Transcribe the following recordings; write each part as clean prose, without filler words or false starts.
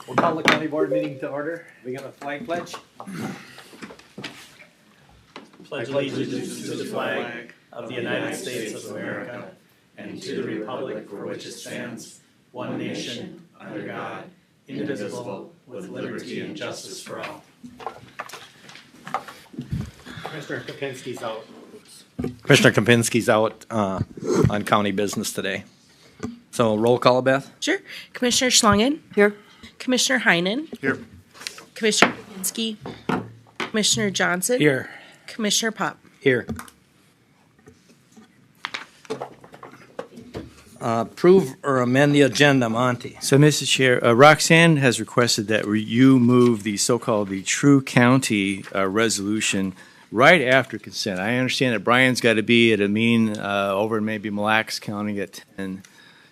We'll call the county board meeting to order. We got a flag pledge. Pledge allegiance to the flag of the United States of America and to the republic for which it stands, one nation, under God, indivisible, with liberty and justice for all. Commissioner Kopinski's out on county business today. So roll call, Beth. Sure. Commissioner Schlangen. Here. Commissioner Heinen. Here. Commissioner Kapinski. Commissioner Johnson. Here. Commissioner Pop. Here. Approve or amend the agenda, Monty. So, Mr. Chair, Roxanne has requested that you move the so-called the True County resolution right after consent. I understand that Brian's got to be at a meeting over in maybe Mille Lacs County at 10.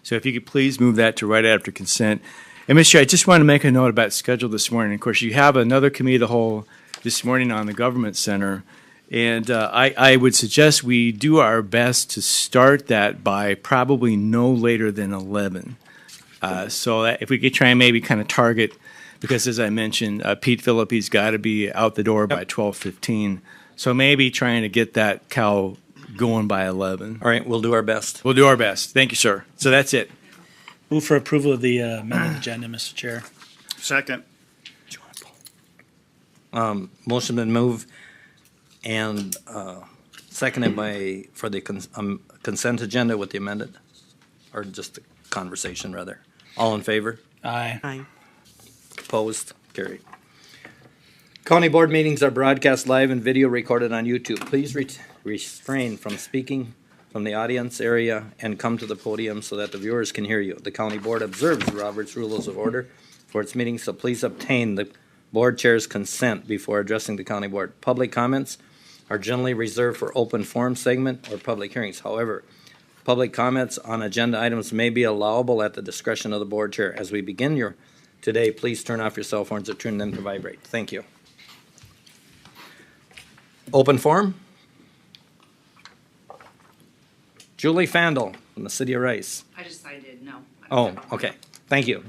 So if you could please move that to right after consent. And, Mr. Chair, I just wanted to make a note about schedule this morning. Of course, you have another committee of the whole this morning on the Government Center. And I would suggest we do our best to start that by probably no later than 11. So that if we could try and maybe kind of target, because as I mentioned, Pete Phillippe's got to be out the door by 12:15. So maybe trying to get that cow going by 11. All right, we'll do our best. We'll do our best. Thank you, sir. So that's it. Move for approval of the amended agenda, Mr. Chair. Second. Motion been moved and seconded for the consent agenda with the amended, or just the conversation rather. All in favor? Aye. Aye. Opposed? Carried. County board meetings are broadcast live and video recorded on YouTube. Please refrain from speaking from the audience area and come to the podium so that the viewers can hear you. The county board observes Robert's Rules of Order for its meetings, so please obtain the board chair's consent before addressing the county board. Public comments are generally reserved for open forum segment or public hearings. However, public comments on agenda items may be allowable at the discretion of the board chair. As we begin today, please turn off your cell phones or turn them to vibrate. Thank you. Open forum. Julie Fandel from the city of Rice. I decided no. Oh, okay. Thank you.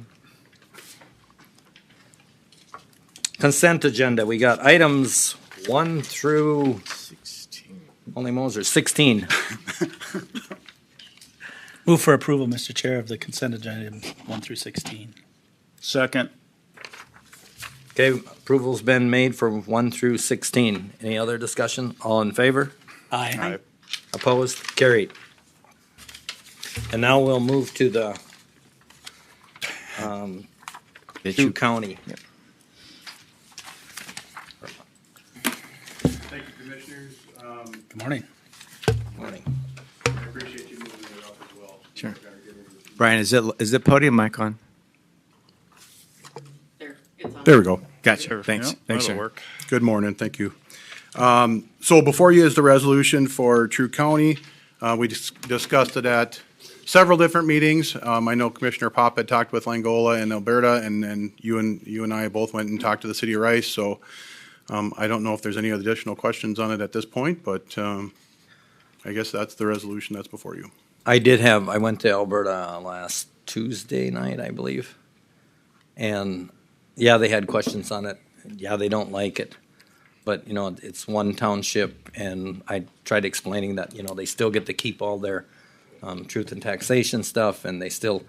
Consent agenda. We got items 1 through 16. Holy Moses, 16. Move for approval, Mr. Chair, of the consent agenda 1 through 16. Second. Okay, approval's been made for 1 through 16. Any other discussion? All in favor? Aye. Opposed? Carried. And now we'll move to the Sioux County. Yep. Thank you, Commissioners. Good morning. Morning. I appreciate you moving it up as well. Sure. Brian, is the podium mic on? There we go. Gotcha. Thanks. Thanks, sir. Work. Good morning. Thank you. So before you is the resolution for True County. We discussed it at several different meetings. I know Commissioner Pop had talked with Langola and Alberta, and you and I both went and talked to the city of Rice. So I don't know if there's any additional questions on it at this point, but I guess that's the resolution that's before you. I went to Alberta last Tuesday night, I believe. And yeah, they had questions on it. Yeah, they don't like it. But, it's one township, and I tried explaining that, they still get to keep all their truth and taxation stuff, and they still,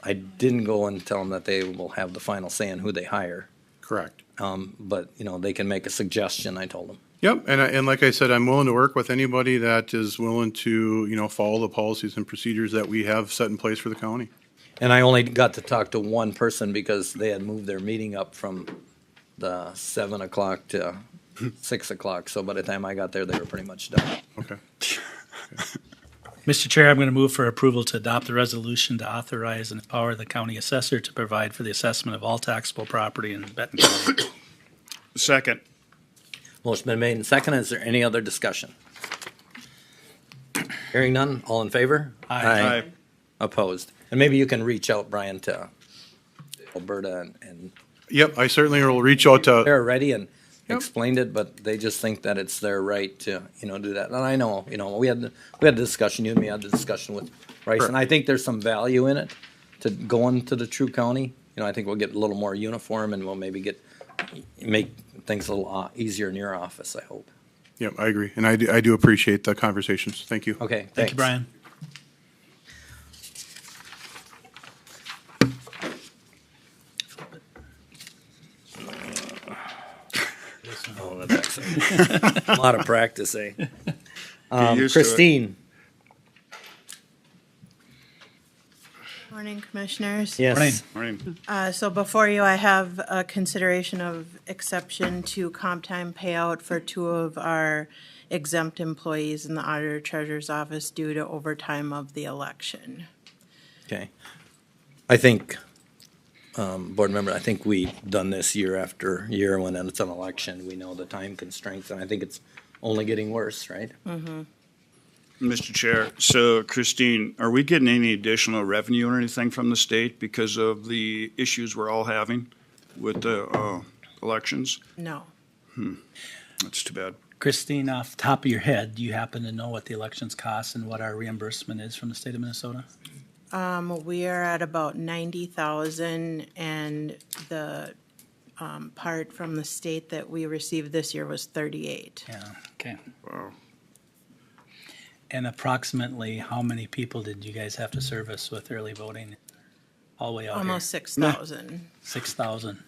I didn't go and tell them that they will have the final say in who they hire. Correct. But, they can make a suggestion, I told them. Yep, and like I said, I'm willing to work with anybody that is willing to, follow the policies and procedures that we have set in place for the county. And I only got to talk to one person because they had moved their meeting up from the 7 o'clock to 6 o'clock. So by the time I got there, they were pretty much done. Okay. Mr. Chair, I'm going to move for approval to adopt the resolution to authorize and empower the county assessor to provide for the assessment of all taxable property in Benton County. Second. Motion been made and seconded. Is there any other discussion? Hearing none, all in favor? Aye. Opposed? And maybe you can reach out, Brian, to Alberta and Yep, I certainly will reach out to, they're ready and explained it, but they just think that it's their right to, do that. And I know, we had the discussion, you and me had the discussion with Rice, and I think there's some value in it. to going to the True County. You know, I think we'll get a little more uniform and we'll maybe make things a little easier in your office, I hope. Yep, I agree. And I do appreciate the conversations. Thank you. Okay, thanks. Thank you, Brian. Oh, that's a lot of practice, eh? used to it. Christine, Morning, Commissioners. yes. Morning. So before you, I have a consideration of exception to comp time payout for two of our exempt employees in the Auditor Treasurer's Office due to overtime of the election. Okay. I think, board member, I think we've done this year after year when it's an election. We know the time constraints, and I think it's only getting worse, right? Mr. Chair, so Christine, are we getting any additional revenue or anything from the state because of the issues we're all having with the elections? No. That's too bad. Christine, off the top of your head, do you happen to know what the elections cost and what our reimbursement is from the state of Minnesota? We are at about 90,000 and the part from the state that we received this year was 38. Yeah, okay. Wow. And approximately how many people did you guys have to service with early voting all the way out here? Almost 6,000 6,000.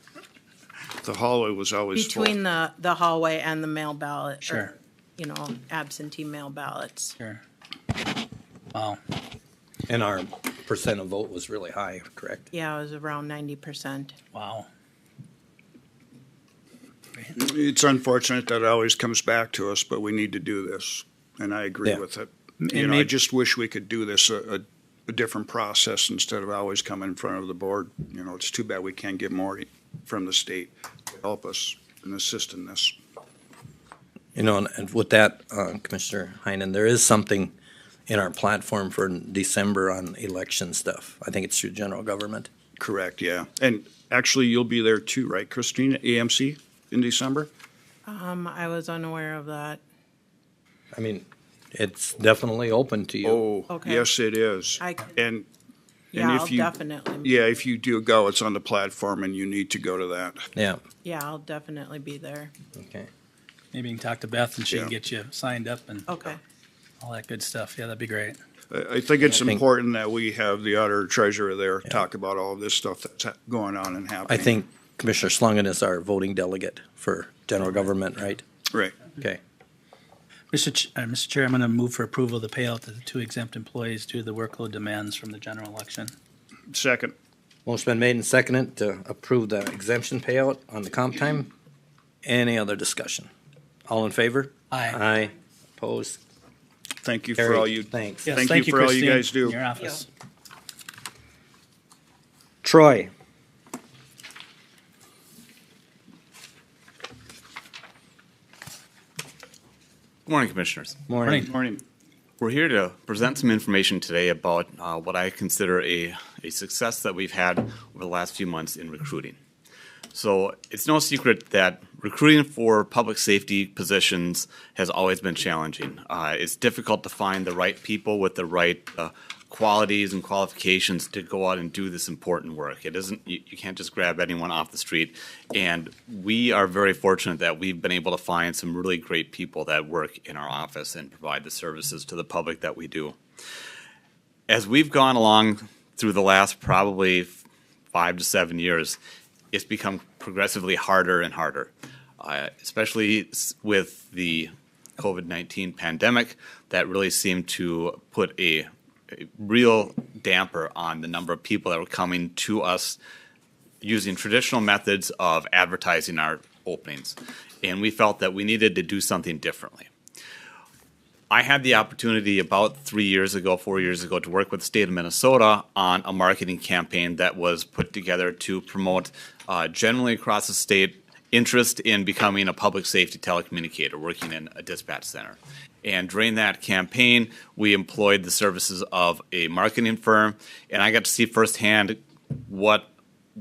The hallway was always full. between the hallway and the mail ballot. Sure. Or, you know, absentee mail ballots. Sure. Wow. And our percent of vote was really high, correct? Yeah, it was around 90%. Wow. It's unfortunate that it always comes back to us, but we need to do this, and I agree Yeah. with it. And You know, I maybe- just wish we could do this a different process instead of always coming in front of the board. You know, it's too bad we can't get more from the state to help us and assist in this. You know, and with that, Commissioner Heinen, there is something in our platform for December on election stuff. I think it's through general government. Correct, yeah. And actually, you'll be there too, right, Christine, at AMC in December? I was unaware of that. I mean, it's definitely open to you. Oh, Okay. yes, it is. I could- And Yeah, if I'll you- definitely. yeah, if you do go, it's on the platform and you need to go to that. Yeah, Yeah, I'll definitely be there. okay. Maybe you can talk to Beth and she can Yeah. get you signed up and Okay. all that good stuff. Yeah, that'd be great. I think it's I think- important that we have the auditor treasurer there talk about all of this stuff that's going on and happening. I think Commissioner Slungen is our voting delegate for general government, right? Right. Okay. Mr. Chair, I'm going to move for approval of the payout to the two exempt employees due to the workload demands from the general election. Second. Motion been made and seconded to approve the exemption payout on the comp time. Any other discussion? All in favor? Aye. Aye. Opposed? Thank you for Carried. all you, Thanks. Yes, Thank you for all you Christine, guys do. in your office. Troy? Good morning, Commissioners. Morning. Morning. We're here to present some information today about what I consider a success that we've had over the last few months in recruiting. So it's no secret that recruiting for public safety positions has always been challenging. It's difficult to find the right people with the right qualities and qualifications to go out and do this important work. It isn't, you can't just grab anyone off the street. And we are very fortunate that we've been able to find some really great people that work in our office and provide the services to the public that we do. As we've gone along through the last probably 5 to 7 years, it's become progressively harder and harder, especially with the COVID-19 pandemic that really seemed to put a real damper on the number of people that were coming to us using traditional methods of advertising our openings. And we felt that we needed to do something differently. I had the opportunity about 4 years ago, to work with the state of Minnesota on a marketing campaign that was put together to promote generally across the state interest in becoming a public safety telecommunicator, working in a dispatch center. And during that campaign, we employed the services of a marketing firm, and I got to see firsthand what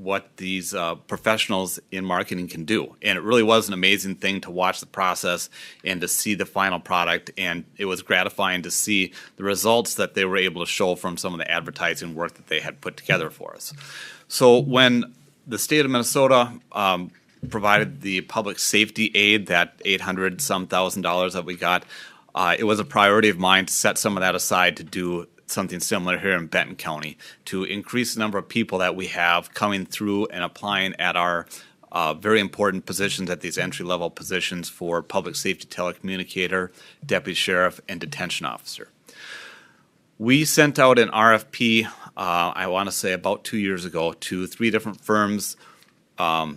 what these professionals in marketing can do. And it really was an amazing thing to watch the process and to see the final product. And it was gratifying to see the results that they were able to show from some of the advertising work that they had put together for us. So when the state of Minnesota provided the public safety aid, that $800,000 that we got, it was a priority of mine to set some of that aside to do something similar here in Benton County, to increase the number of people that we have coming through and applying at our very important positions, at these entry-level positions for public safety telecommunicator, deputy sheriff, and detention officer. We sent out an RFP, I want to say about 2 years ago, to 3 different firms, a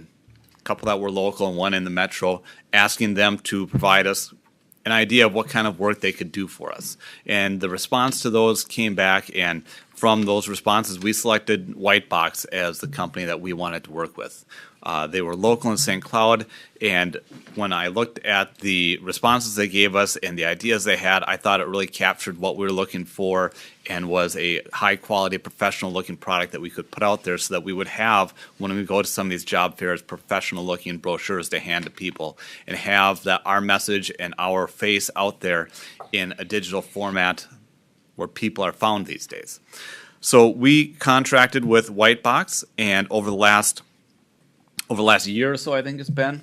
couple that were local and one in the metro, asking them to provide us an idea of what kind of work they could do for us. And the response to those came back, and from those responses, we selected Whitebox as the company that we wanted to work with. They were local in St. Cloud, and when I looked at the responses they gave us and the ideas they had, I thought it really captured what we were looking for and was a high-quality, professional-looking product that we could put out there so that we would have, when we go to some of these job fairs, professional-looking brochures to hand to people and have our message and our face out there in a digital format where people are found these days. So we contracted with Whitebox, and over the last year or so, I think it's been,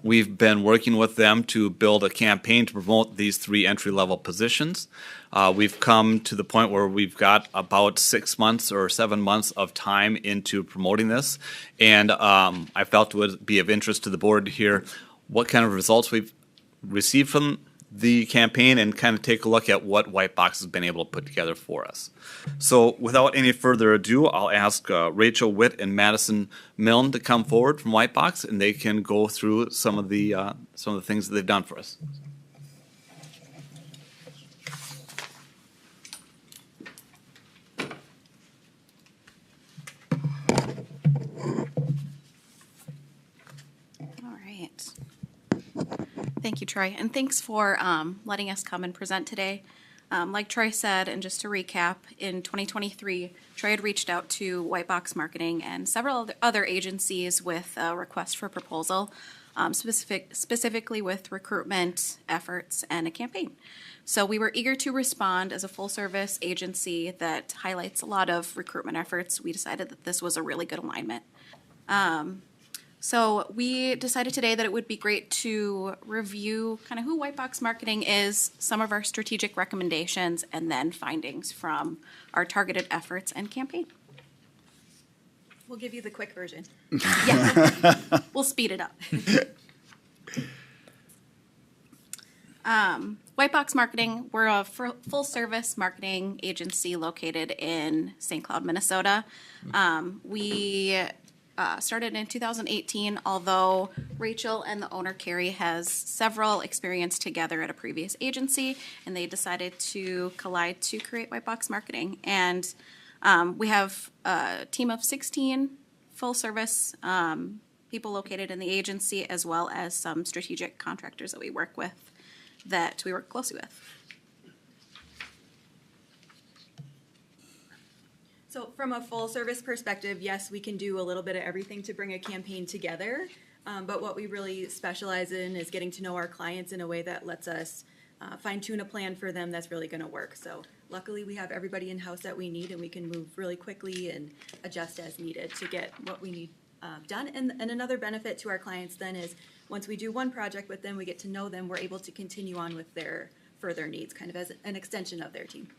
we've been working with them to build a campaign to promote these 3 entry-level positions. We've come to the point where we've got about 6 months or 7 months of time into promoting this, and I felt it would be of interest to the board to hear what kind of results we've received from the campaign and kind of take a look at what Whitebox has been able to put together for us. So without any further ado, I'll ask Rachel Witt and Madison Milne to come forward from Whitebox, and they can go through some of the things that they've done for us. All right. Thank you, Troy, and thanks for letting us come and present today. Like Troy said, and just to recap, in 2023, Troy had reached out to Whitebox Marketing and several other agencies with a request for proposal, specifically with recruitment efforts and a campaign. So we were eager to respond as a full-service agency that highlights a lot of recruitment efforts. We decided that this was a really good alignment. So we decided today that it would be great to review kind of who Whitebox Marketing is, some of our strategic recommendations, and then findings from our targeted efforts and campaign. We'll give you the quick version. Yeah, we'll speed it up. Whitebox Marketing, we're a full-service marketing agency located in St. Cloud, Minnesota. We started in 2018, although Rachel and the owner, Carrie, has several experience together at a previous agency, and they decided to collide to create Whitebox Marketing. And we have a team of 16 full-service people located in the agency, as well as some strategic contractors that we work closely with. So from a full service perspective, yes, we can do a little bit of everything to bring a campaign together. But what we really specialize in is getting to know our clients in a way that lets us fine tune a plan for them that's really going to work. So luckily we have everybody in-house that we need, and we can move really quickly and adjust as needed to get what we need done. And another benefit to our clients then is once we do one project with them, we get to know them, we're able to continue on with their further needs, kind of as an extension of their team.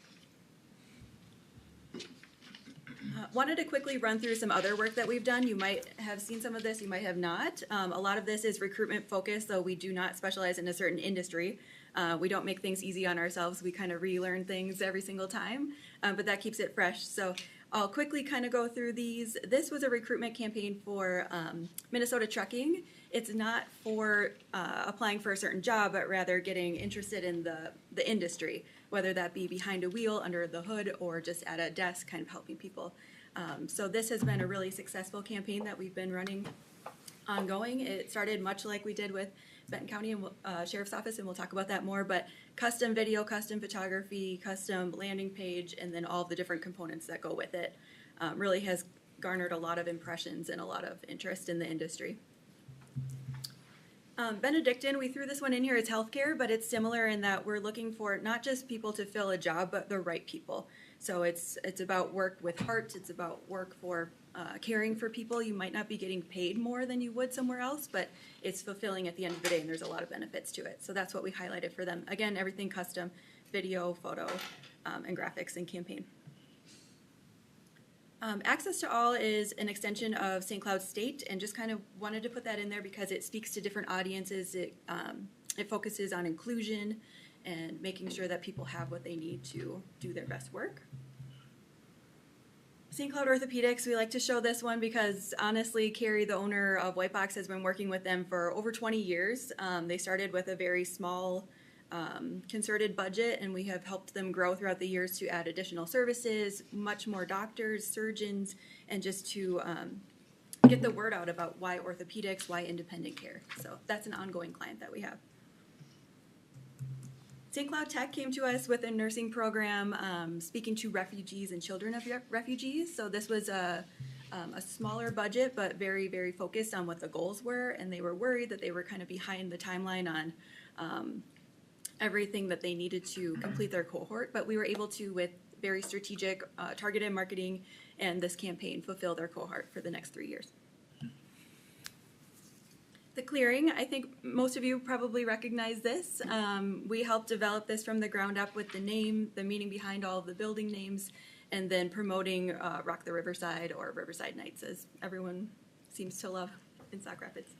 Wanted to quickly run through some other work that we've done. You might have seen some of this, you might have not. A lot of this is recruitment focused, so we do not specialize in a certain industry. We don't make things easy on ourselves. We kind of relearn things every single time, but that keeps it fresh. So I'll quickly kind of go through these. This was a recruitment campaign for Minnesota Trucking. It's not for applying for a certain job, but rather getting interested in the industry, whether that be behind a wheel, under the hood, or just at a desk, kind of helping people. So this has been a really successful campaign that we've been running ongoing. It started much like we did with Benton County and Sheriff's Office, and we'll talk about that more, but custom video, custom photography, custom landing page, and then all the different components that go with it really has garnered a lot of impressions and a lot of interest in the industry. Benedictine, we threw this one in here as healthcare, but it's similar in that we're looking for not just people to fill a job, but the right people. So it's about work with heart. It's about work for caring for people. You might not be getting paid more than you would somewhere else, but it's fulfilling at the end of the day, and there's a lot of benefits to it. So that's what we highlighted for them. Again, everything custom, video, photo, and graphics and campaign. Access to All is an extension of St. Cloud State, and just kind of wanted to put that in there because it speaks to different audiences. It focuses on inclusion and making sure that people have what they need to do their best work. St. Cloud Orthopedics, we like to show this one because honestly, Carrie, the owner of White Box, has been working with them for over 20 years. They started with a very small concerted budget, and we have helped them grow throughout the years to add additional services, much more doctors, surgeons, and just to get the word out about why orthopedics, why independent care. So that's an ongoing client that we have. St. Cloud Tech came to us with a nursing program speaking to refugees and children of refugees. So this was a smaller budget, but very, very focused on what the goals were, and they were worried that they were kind of behind the timeline on everything that they needed to complete their cohort, but we were able to, with very strategic, targeted marketing and this campaign, fulfill their cohort for the next 3 years. The Clearing, I think most of you probably recognize this. We helped develop this from the ground up with the name, the meaning behind all of the building names, and then promoting Rock the Riverside or Riverside Nights, as everyone seems to love in Sauk Rapids.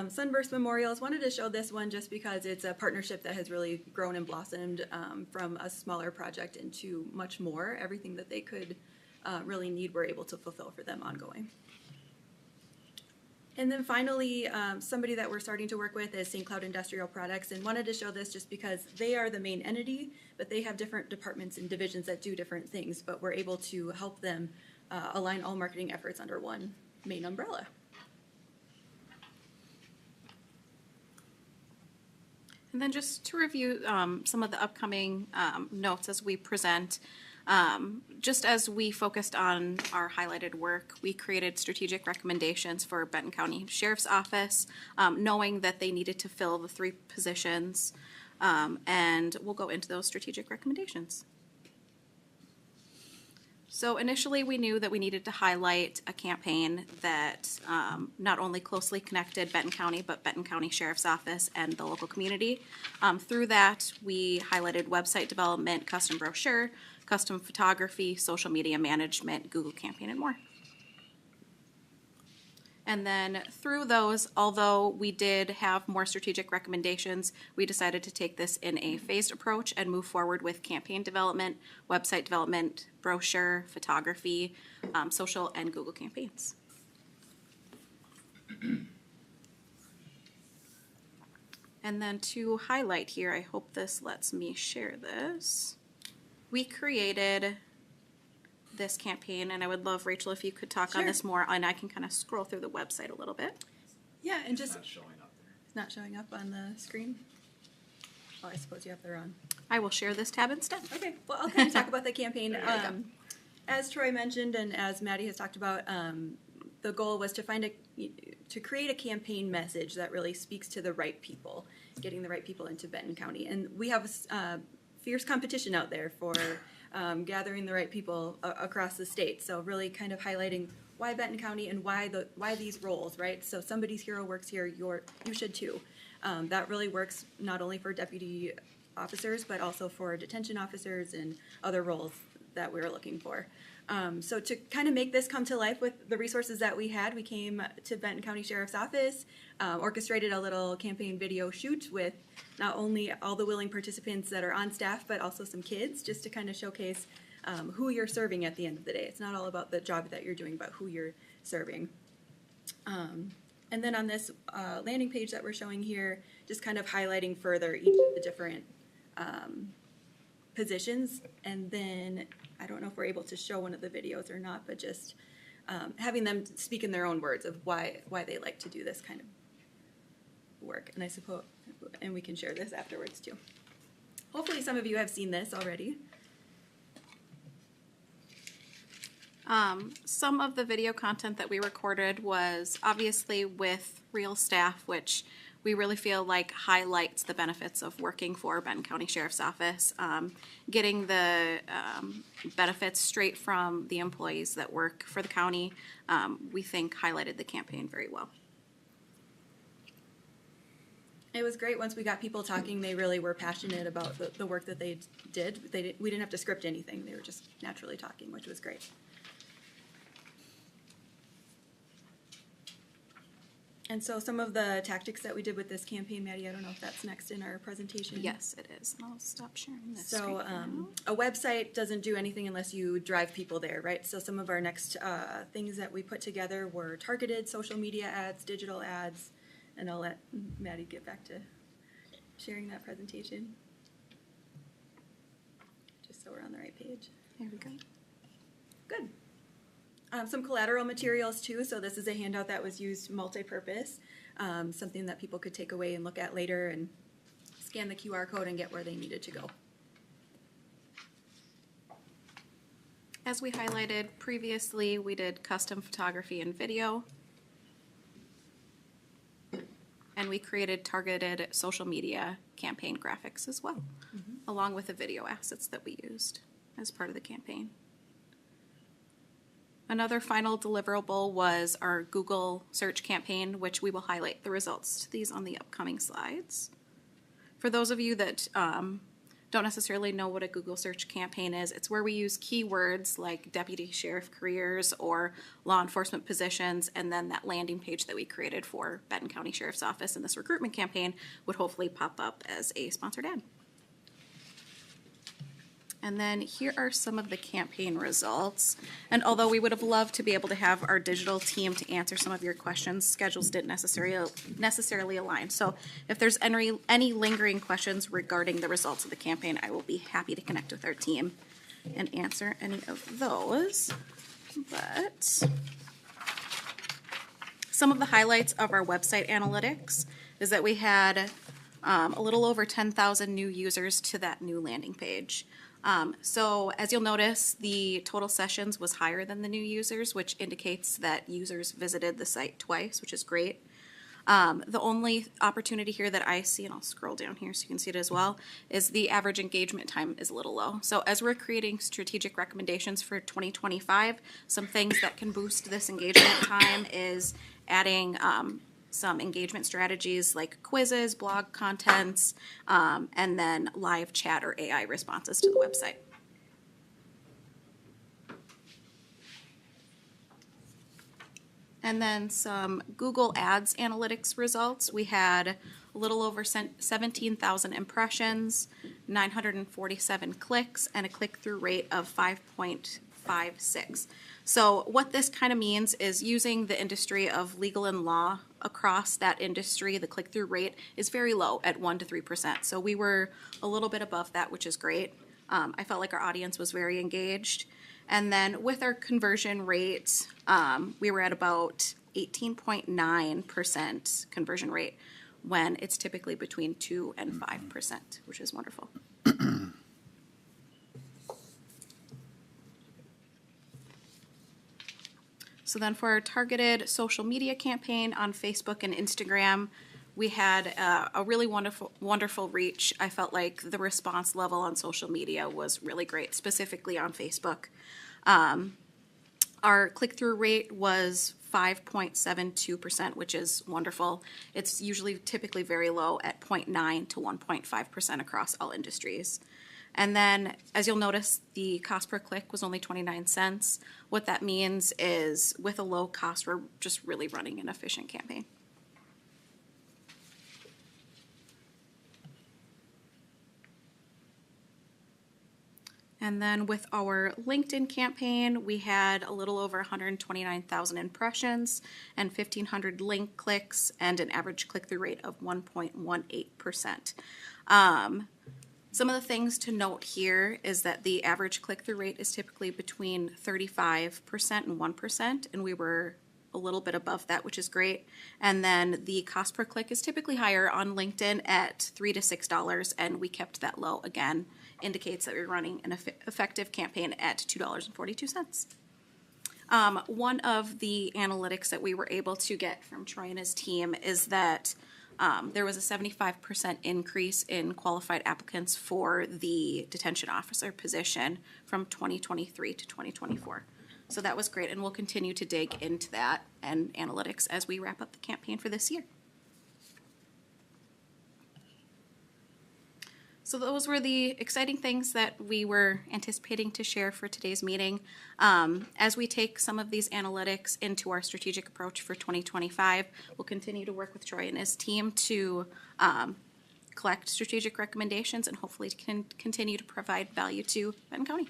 Sunburst Memorials, wanted to show this one just because it's a partnership that has really grown and blossomed from a smaller project into much more. Everything that they could really need, we're able to fulfill for them ongoing. And then finally, somebody that we're starting to work with is St. Cloud Industrial Products, and wanted to show this just because they are the main entity, but they have different departments and divisions that do different things, but we're able to help them align all marketing efforts under one main umbrella. And then just to review some of the upcoming notes as we present, just as we focused on our highlighted work, we created strategic recommendations for Benton County Sheriff's Office, knowing that they needed to fill the 3 positions, and we'll go into those strategic recommendations. So initially, we knew that we needed to highlight a campaign that not only closely connected Benton County, but Benton County Sheriff's Office and the local community. Through that, we highlighted website development, custom brochure, custom photography, social media management, Google campaign, and more. And then through those, although we did have more strategic recommendations, we decided to take this in a phased approach and move forward with campaign development, website development, brochure, photography, social, and Google campaigns. And then to highlight here, I hope this lets me share this. We created this campaign, and I would love, Rachel, if you could talk on this more, and I can kind of scroll through the website a little bit. Yeah, and just it's not showing up on the screen. Oh, I suppose you have the wrong. I will share this tab instead. Okay, well, I'll kind of talk about the campaign. As Troy mentioned, and as Maddie has talked about, the goal was to create a campaign message that really speaks to the right people, getting the right people into Benton County, and we have fierce competition out there for gathering the right people across the state. So really kind of highlighting why Benton County and why these roles, right? So somebody's hero works here, you should too. That really works not only for deputy officers, but also for detention officers and other roles that we were looking for. So to kind of make this come to life with the resources that we had, we came to Benton County Sheriff's Office, orchestrated a little campaign video shoot with not only all the willing participants that are on staff, but also some kids, just to kind of showcase who you're serving at the end of the day. It's not all about the job that you're doing, but who you're serving. And then on this landing page that we're showing here, just kind of highlighting further each of the different positions. And then I don't know if we're able to show one of the videos or not, but just having them speak in their own words of why they like to do this kind of work. And I suppose, and we can share this afterwards too. Hopefully some of you have seen this already. Some of the video content that we recorded was obviously with real staff, which we really feel like highlights the benefits of working for Benton County Sheriff's Office. Getting the benefits straight from the employees that work for the county, we think highlighted the campaign very well. It was great once we got people talking. They really were passionate about the work that they did. We didn't have to script anything. They were just naturally talking, which was great. And so some of the tactics that we did with this campaign, Maddie, I don't know if that's next in our presentation. Yes, it is. And I'll stop sharing this. So screen for now. a website doesn't do anything unless you drive people there, right? So some of our next things that we put together were targeted social media ads, digital ads, and I'll let Maddie get back to sharing that presentation. Just so we're on the right page. Here we go. Good. Some collateral materials too. So this is a handout that was used multi-purpose, something that people could take away and look at later and scan the QR code and get where they needed to go. As we highlighted previously, we did custom photography and video. And we created targeted social media campaign graphics as well, along with the video assets that we used as part of the campaign. Another final deliverable was our Google search campaign, which we will highlight the results to these on the upcoming slides. For those of you that don't necessarily know what a Google search campaign is, it's where we use keywords like deputy sheriff careers or law enforcement positions, and then that landing page that we created for Benton County Sheriff's Office in this recruitment campaign would hopefully pop up as a sponsored ad. And then here are some of the campaign results. And although we would have loved to be able to have our digital team to answer some of your questions, schedules didn't necessarily align. So if there's any lingering questions regarding the results of the campaign, I will be happy to connect with our team and answer any of those. But some of the highlights of our website analytics is that we had a little over 10,000 new users to that new landing page. So as you'll notice, the total sessions was higher than the new users, which indicates that users visited the site twice, which is great. The only opportunity here that I see, and I'll scroll down here so you can see it as well, is the average engagement time is a little low. So as we're creating strategic recommendations for 2025, some things that can boost this engagement time is adding some engagement strategies like quizzes, blog contents, and then live chat or AI responses to the website. And then some Google Ads analytics results. We had a little over 17,000 impressions, 947 clicks, and a click-through rate of 5.56. So what this kind of means is using the industry of legal and law across that industry, the click-through rate is very low at 1 to 3%. So we were a little bit above that, which is great. I felt like our audience was very engaged. And then with our conversion rate, we were at about 18.9% conversion rate when it's typically between 2 and 5%, which is wonderful. So then for our targeted social media campaign on Facebook and Instagram, we had a really wonderful reach. I felt like the response level on social media was really great, specifically on Facebook. Our click-through rate was 5.72%, which is wonderful. It's usually typically very low at 0.9 to 1.5% across all industries. And then, as you'll notice, the cost per click was only 29 cents. What that means is with a low cost, we're just really running an efficient campaign. And then with our LinkedIn campaign, we had a little over 129,000 impressions and 1,500 link clicks and an average click-through rate of 1.18%. Some of the things to note here is that the average click-through rate is typically between 35% and 1%, and we were a little bit above that, which is great. And then the cost per click is typically higher on LinkedIn at $3 to $6, and we kept that low. Again, indicates that we're running an effective campaign at $2.42. One of the analytics that we were able to get from Troy and his team is that there was a 75% increase in qualified applicants for the detention officer position from 2023 to 2024. So that was great, and we'll continue to dig into that and analytics as we wrap up the campaign for this year. So those were the exciting things that we were anticipating to share for today's meeting. As we take some of these analytics into our strategic approach for 2025, we'll continue to work with Troy and his team to collect strategic recommendations and hopefully can continue to provide value to Benton County.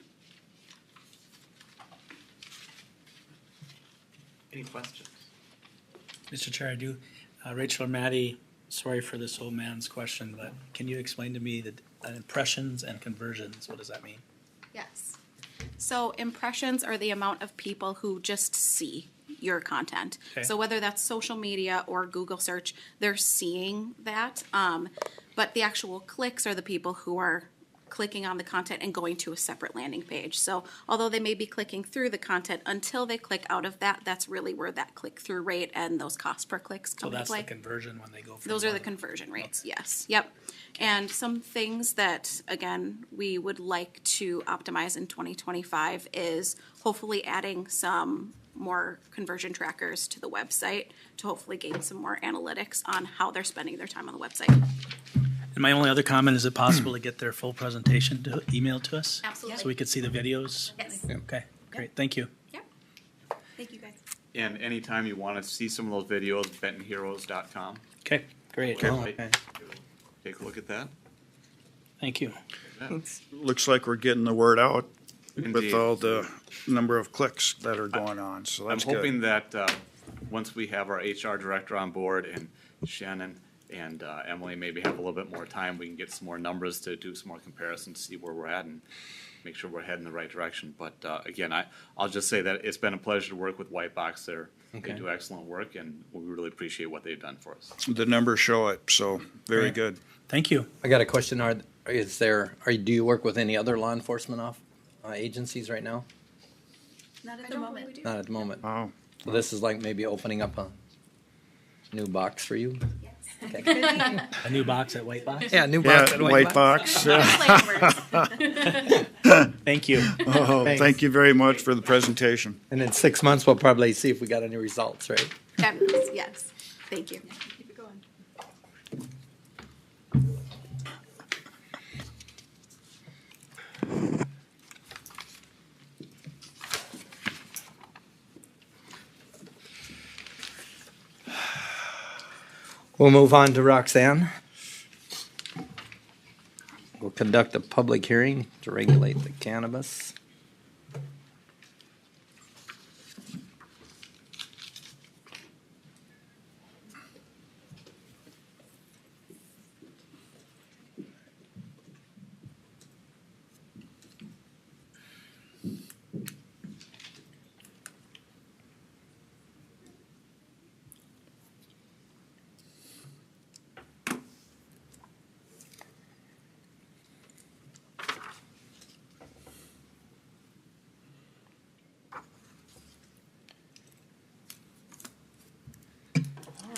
Any questions? Mr. Chair, I do. Rachel or Maddie, sorry for this old man's question, but can you explain to me the impressions and conversions? What does that mean? Yes. So impressions are the amount of people who just see your content. Okay. So whether that's social media or Google search, they're seeing that. But the actual clicks are the people who are clicking on the content and going to a separate landing page. So although they may be clicking through the content, until they click out of that, that's really where that click-through rate and those cost per clicks So come into that's play. the conversion when they go from Those are one- the conversion rates, yes, yep. And some things that, again, we would like to optimize in 2025 is hopefully adding some more conversion trackers to the website to hopefully gain some more analytics on how they're spending their time on the website. And my only other comment, is it possible to get their full presentation to emailed to us? Absolutely. So we could see the videos? Yes. Okay, great, thank you. Yep. Thank you, guys. And anytime you want to see some of those videos, bentonheroes.com. Okay, great. Oh, okay. Take a look at that. Thank you. Looks like we're getting the word out with Indeed. all the number of clicks that are going on, so I'm that's good. hoping that once we have our HR director on board and Shannon and Emily maybe have a little bit more time, we can get some more numbers to do some more comparisons, see where we're at and make sure we're heading in the right direction. But again, I'll just say that it's been a pleasure to work with White Box there. They Okay. do excellent work and we really appreciate what they've done for us. The numbers show it, so very Great. good. Thank you. I got a question. Do you work with any other law enforcement agencies right now? Not at the moment. Not at the moment. Wow. So this is like maybe opening up a new box for you? Yes. A new box at White Box? Yeah, new Yeah, box. at white box. Thank you. Oh, Thanks. thank you very much for the presentation. And in 6 months, we'll probably see if we got any results, right? Fabulous, yes. Thank you. Keep it going. We'll move on to Roxanne. We'll conduct a public hearing to regulate the cannabis.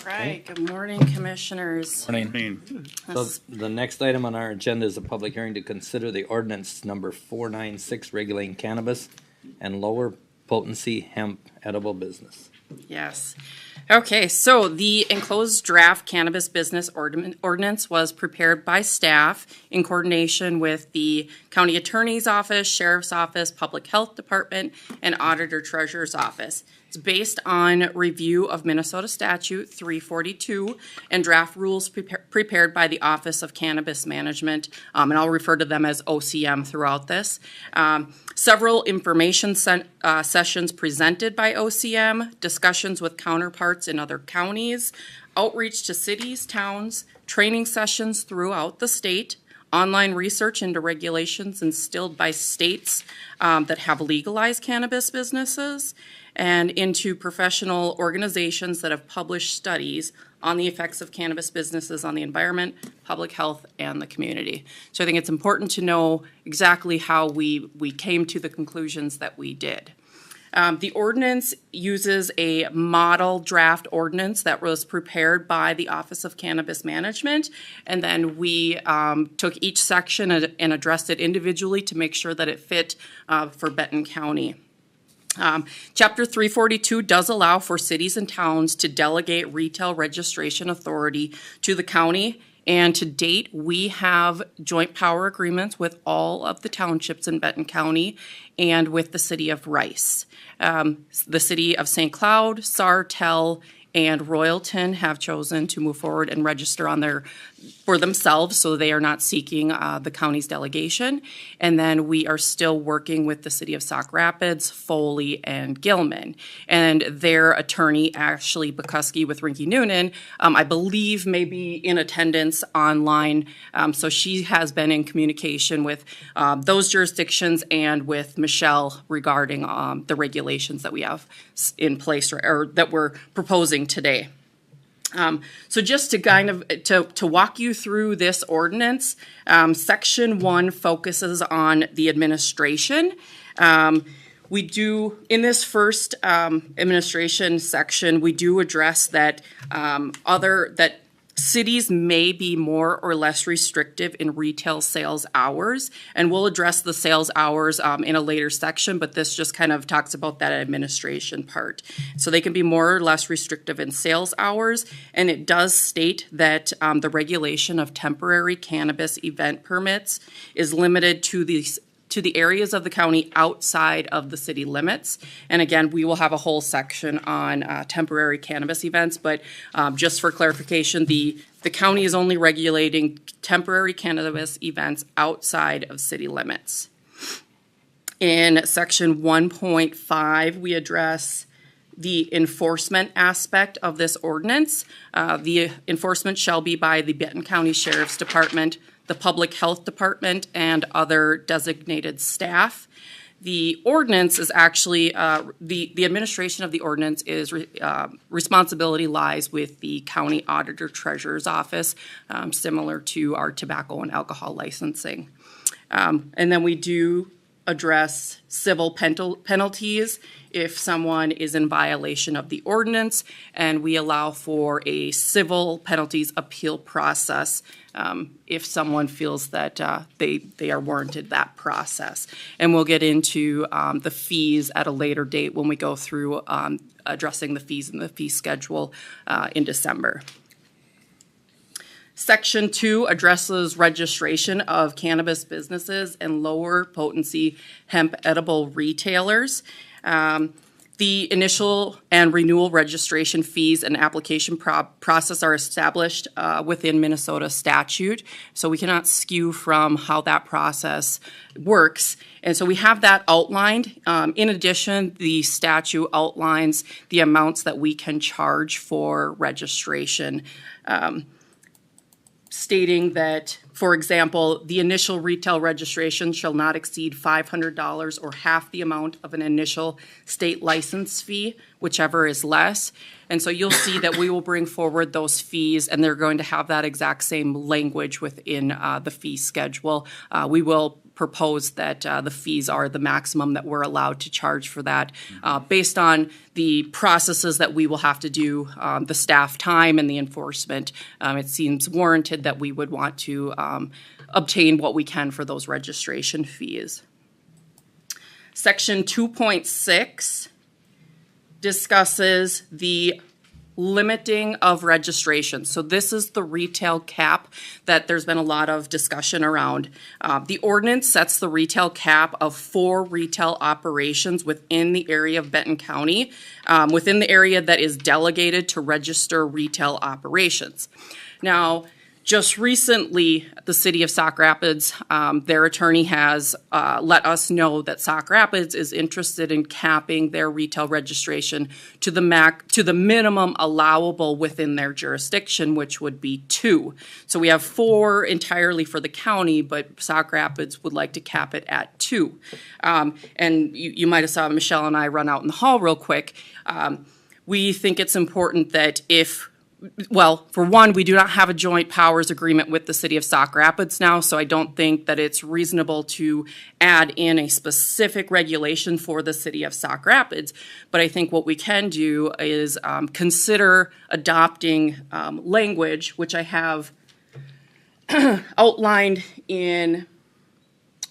All right, good morning, Commissioners. Morning. I mean, So the next item on our agenda is a public hearing to consider the ordinance number 496 regulating cannabis and lower potency hemp edible business. Yes. Okay, so the enclosed draft cannabis business ordinance was prepared by staff in coordination with the County Attorney's Office, Sheriff's Office, Public Health Department, and Auditor Treasurer's Office. It's based on review of Minnesota Statute 342 and draft rules prepared by the Office of Cannabis Management, and I'll refer to them as OCM throughout this. Several information sessions presented by OCM, discussions with counterparts in other counties, outreach to cities, towns, training sessions throughout the state, online research into regulations instilled by states that have legalized cannabis businesses, and into professional organizations that have published studies on the effects of cannabis businesses on the environment, public health, and the community. So I think it's important to know exactly how we came to the conclusions that we did. The ordinance uses a model draft ordinance that was prepared by the Office of Cannabis Management, and then we took each section and addressed it individually to make sure that it fit for Benton County. Chapter 342 does allow for cities and towns to delegate retail registration authority to the county. And to date, we have joint power agreements with all of the townships in Benton County and with the city of Rice. The city of St. Cloud, Sartell, and Royalton have chosen to move forward and register for themselves, so they are not seeking the county's delegation. And then we are still working with the city of Sauk Rapids, Foley, and Gilman. And their attorney, Ashley Bukuski with Rinky Noonan, I believe may be in attendance online. So she has been in communication with those jurisdictions and with Michelle regarding the regulations that we have in place or that we're proposing today. So just to kind of to walk you through this ordinance, Section 1 focuses on the administration. We do, in this first administration section, we do address that that cities may be more or less restrictive in retail sales hours, and we'll address the sales hours in a later section, but this just kind of talks about that administration part. So they can be more or less restrictive in sales hours, and it does state that the regulation of temporary cannabis event permits is limited to the areas of the county outside of the city limits. And again, we will have a whole section on temporary cannabis events, but just for clarification, the county is only regulating temporary cannabis events outside of city limits. In section 1.5, we address the enforcement aspect of this ordinance. The enforcement shall be by the Benton County Sheriff's Department, the Public Health Department, and other designated staff. The ordinance is actually, the administration of the ordinance is, responsibility lies with the County Auditor Treasurer's Office, similar to our tobacco and alcohol licensing. And then we do address civil penalties if someone is in violation of the ordinance, and we allow for a civil penalties appeal process if someone feels that they are warranted that process. And we'll get into the fees at a later date when we go through addressing the fees and the fee schedule in December. Section 2 addresses registration of cannabis businesses and lower potency hemp edible retailers. The initial and renewal registration fees and application process are established within Minnesota statute, so we cannot skew from how that process works. And so we have that outlined. In addition, the statute outlines the amounts that we can charge for registration, stating that, for example, the initial retail registration shall not exceed $500 or half the amount of an initial state license fee, whichever is less. And so you'll see that we will bring forward those fees, and they're going to have that exact same language within the fee schedule. We will propose that the fees are the maximum that we're allowed to charge for that based on the processes that we will have to do, the staff time and the enforcement. It seems warranted that we would want to obtain what we can for those registration fees. Section 2.6 discusses the limiting of registration. So this is the retail cap that there's been a lot of discussion around. The ordinance sets the retail cap of 4 retail operations within the area of Benton County, within the area that is delegated to register retail operations. Now, just recently, the city of Sauk Rapids, their attorney has let us know that Sauk Rapids is interested in capping their retail registration to the minimum allowable within their jurisdiction, which would be 2. So we have 4 entirely for the county, but Sauk Rapids would like to cap it at 2. And you might have saw Michelle and I run out in the hall real quick. We think it's important that if well, for one, we do not have a joint powers agreement with the city of Sauk Rapids now, so I don't think that it's reasonable to add in a specific regulation for the city of Sauk Rapids. But I think what we can do is consider adopting language, which I have outlined in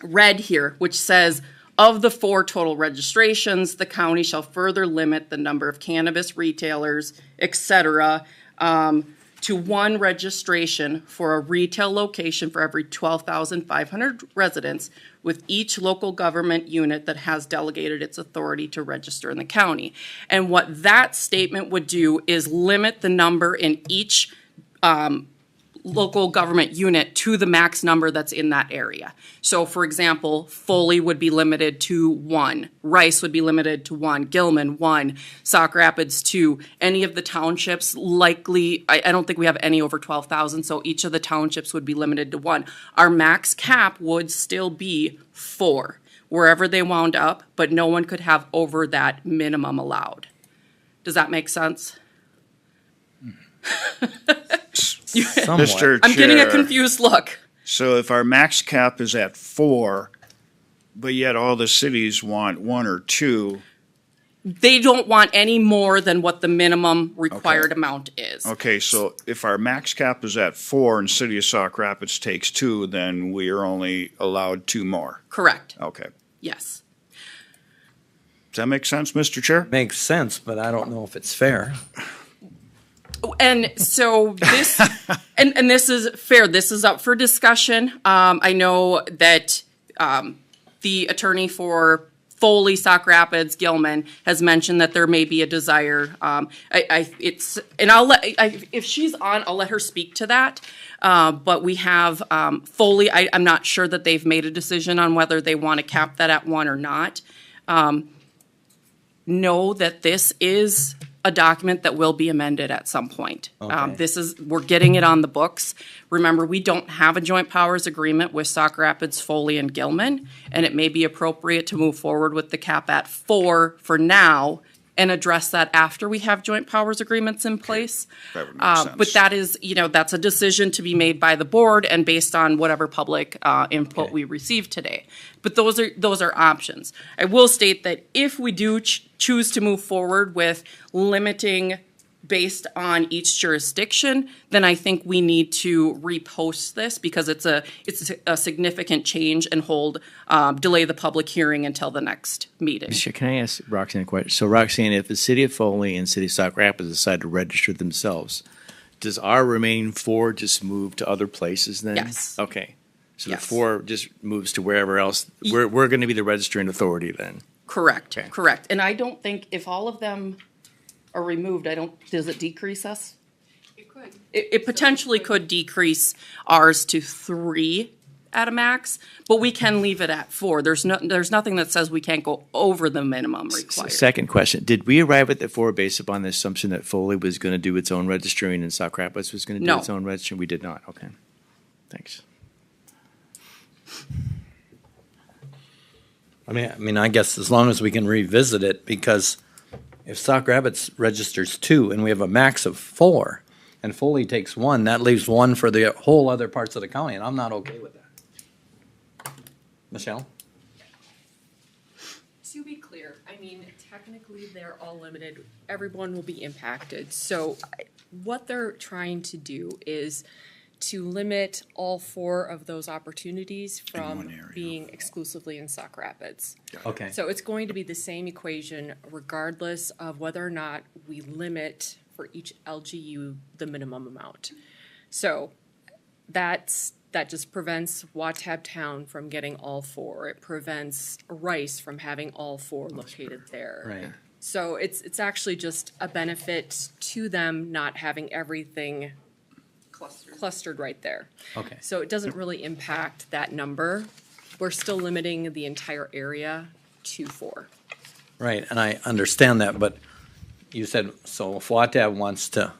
red here, which says, of the 4 total registrations, the county shall further limit the number of cannabis retailers, et cetera, to 1 registration for a retail location for every 12,500 residents, with each local government unit that has delegated its authority to register in the county. And what that statement would do is limit the number in each local government unit to the max number that's in that area. So for example, Foley would be limited to 1, Rice would be limited to 1, Gilman 1, Sauk Rapids 2. Any of the townships likely, I don't think we have any over 12,000, so each of the townships would be limited to 1. Our max cap would still be 4, wherever they wound up, but no one could have over that minimum allowed. Does that make sense? Mr. I'm getting a Chair, confused look. So if our max cap is at 4, but yet all the cities want 1 or 2, They don't want any more than what the minimum required amount is. okay, so if our max cap is at 4 and City of Sauk Rapids takes 2, then we are only allowed 2 more. Correct, Okay. yes. Does that make sense, Mr. Chair? Makes sense, but I don't know if it's fair. And so this, and this is fair, this is up for discussion. I know that the attorney for Foley, Sauk Rapids, Gilman has mentioned that there may be a desire. If she's on, I'll let her speak to that. But we have Foley, I'm not sure that they've made a decision on whether they want to cap that at 1 or not. Know that this is a document that will be amended at some point. Okay. We're getting it on the books. Remember, we don't have a joint powers agreement with Sauk Rapids, Foley, and Gilman, and it may be appropriate to move forward with the cap at 4 for now and address that after we have joint powers agreements in place. That would make sense. But that is, that's a decision to be made by the board and based on whatever public input we receive today. But those are options. I will state that if we do choose to move forward with limiting based on each jurisdiction, then I think we need to repost this because it's a significant change and delay the public hearing until the next meeting. Sure, can I ask Roxanne a question? So Roxanne, if the city of Foley and city of Sauk Rapids decide to register themselves, does our remaining 4 just move to other places then? Yes. Okay. So Yes. the 4 just moves to wherever else. We're going to be the registering authority then. Correct, Okay. correct. And I don't think if all of them are removed, does it decrease us? It could. It potentially could decrease ours to 3 at a max, but we can leave it at 4. There's nothing that says we can't go over the minimum required. Second question, did we arrive at the 4 based upon the assumption that Foley was going to do its own registering and Sauk Rapids was going to do No. its own registering? We did not, okay. Thanks. I mean, I guess as long as we can revisit it, because if Sauk Rapids registers 2 and we have a max of 4, and Foley takes 1, that leaves 1 for the whole other parts of the county, and I'm not okay with that. Michelle? To be clear, I mean, technically, they're all limited. Everyone will be impacted. So what they're trying to do is to limit all 4 of those opportunities from being exclusively in Sauk Rapids. Okay. So it's going to be the same equation regardless of whether or not we limit for each LGU the minimum amount. So that just prevents Watab Town from getting all 4. It prevents Rice from having all 4 located there. Right. So it's actually just a benefit to them not having everything clustered right there. Okay. So it doesn't really impact that number. We're still limiting the entire area to 4. Right, and I understand that, but you said, so if Watab wants to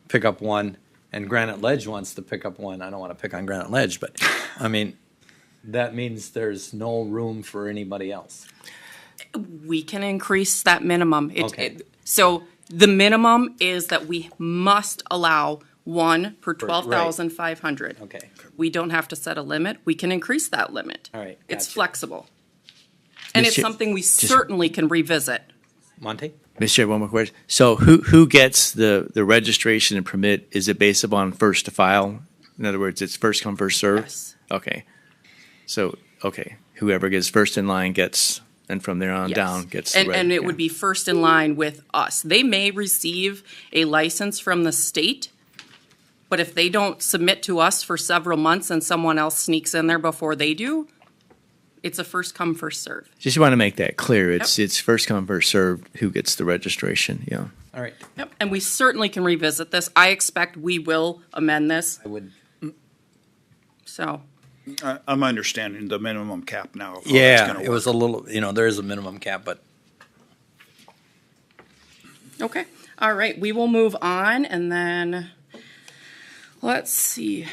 pick up 1 and Granite Ledge wants to pick up 1, I don't want to pick on Granite Ledge, but, I mean, that means there's no room for anybody else. We can increase that minimum. Okay. So The minimum is that we must allow one per 12,500. Okay, We don't have to set a limit. We can increase that limit. all right. It's gotcha. flexible. And it's Mr. something we certainly can revisit. Monte? Mr. Chair, one more question. So who gets the registration and permit? Is it based upon first to file? In other words, it's first come, first served? Yes. Okay. So, okay, whoever gets first in line gets, and from there on Yes. down gets. And it would be first in line with us. They may receive a license from the state, but if they don't submit to us for several months and someone else sneaks in there before they do, it's a first come, first serve. Just want to make that clear. It's first come, first served who gets the registration, yeah. All right, Yep. And we certainly can revisit this. I expect we will amend this, I would, so. I'm understanding the minimum cap now. Of how that's yeah, gonna it was work. a little, there is a minimum cap, but Okay, all right, we will move on, and then, let's see.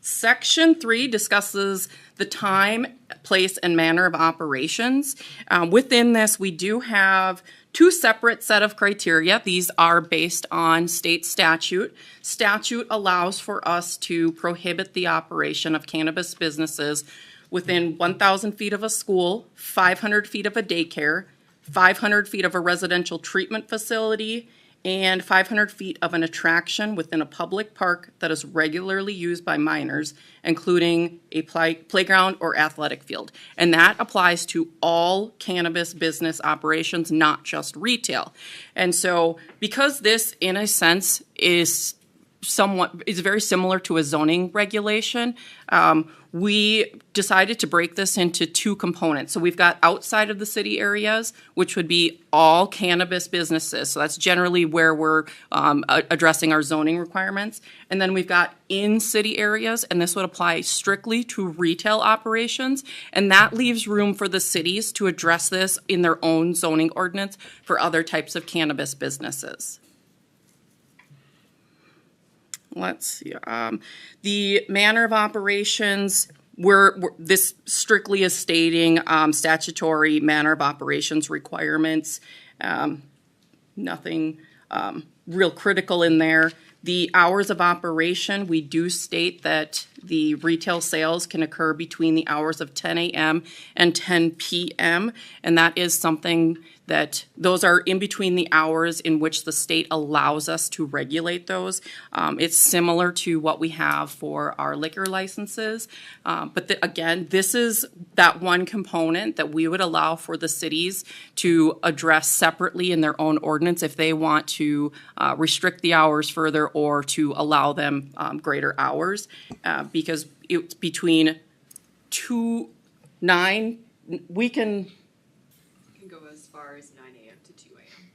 Section 3 discusses the time, place, and manner of operations. Within this, we do have two separate set of criteria. These are based on state statute. Statute allows for us to prohibit the operation of cannabis businesses within 1,000 feet of a school, 500 feet of a daycare, 500 feet of a residential treatment facility, and 500 feet of an attraction within a public park that is regularly used by minors, including a playground or athletic field. And that applies to all cannabis business operations, not just retail. And so, because this, in a sense, is very similar to a zoning regulation, we decided to break this into two components. So we've got outside of the city areas, which would be all cannabis businesses. So that's generally where we're addressing our zoning requirements. And then we've got in city areas, and this would apply strictly to retail operations. And that leaves room for the cities to address this in their own zoning ordinance for other types of cannabis businesses. Let's see. The manner of operations, this strictly is stating statutory manner of operations requirements. Nothing real critical in there. The hours of operation, we do state that the retail sales can occur between the hours of 10 a.m. and 10 p.m. And that is something that those are in between the hours in which the state allows us to regulate those. It's similar to what we have for our liquor licenses. But again, this is that one component that we would allow for the cities to address separately in their own ordinance if they want to restrict the hours further or to allow them greater hours. Because it's between 9, we can Go as far as 9 a.m. to 2 a.m.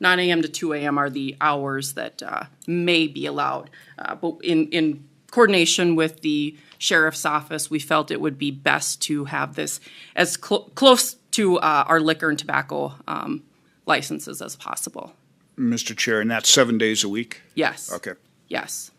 9 a.m. to 2 a.m. are the hours that may be allowed. But in coordination with the sheriff's office, we felt it would be best to have this as close to our liquor and tobacco licenses as possible. Mr. Chair, and that's 7 days a week? Yes. Okay. Yes.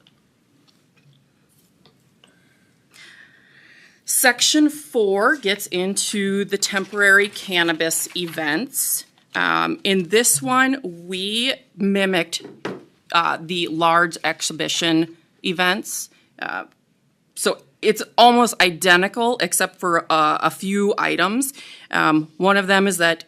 Section 4 gets into the temporary cannabis events. In this one, we mimicked the large exhibition events. So it's almost identical except for a few items. One of them is that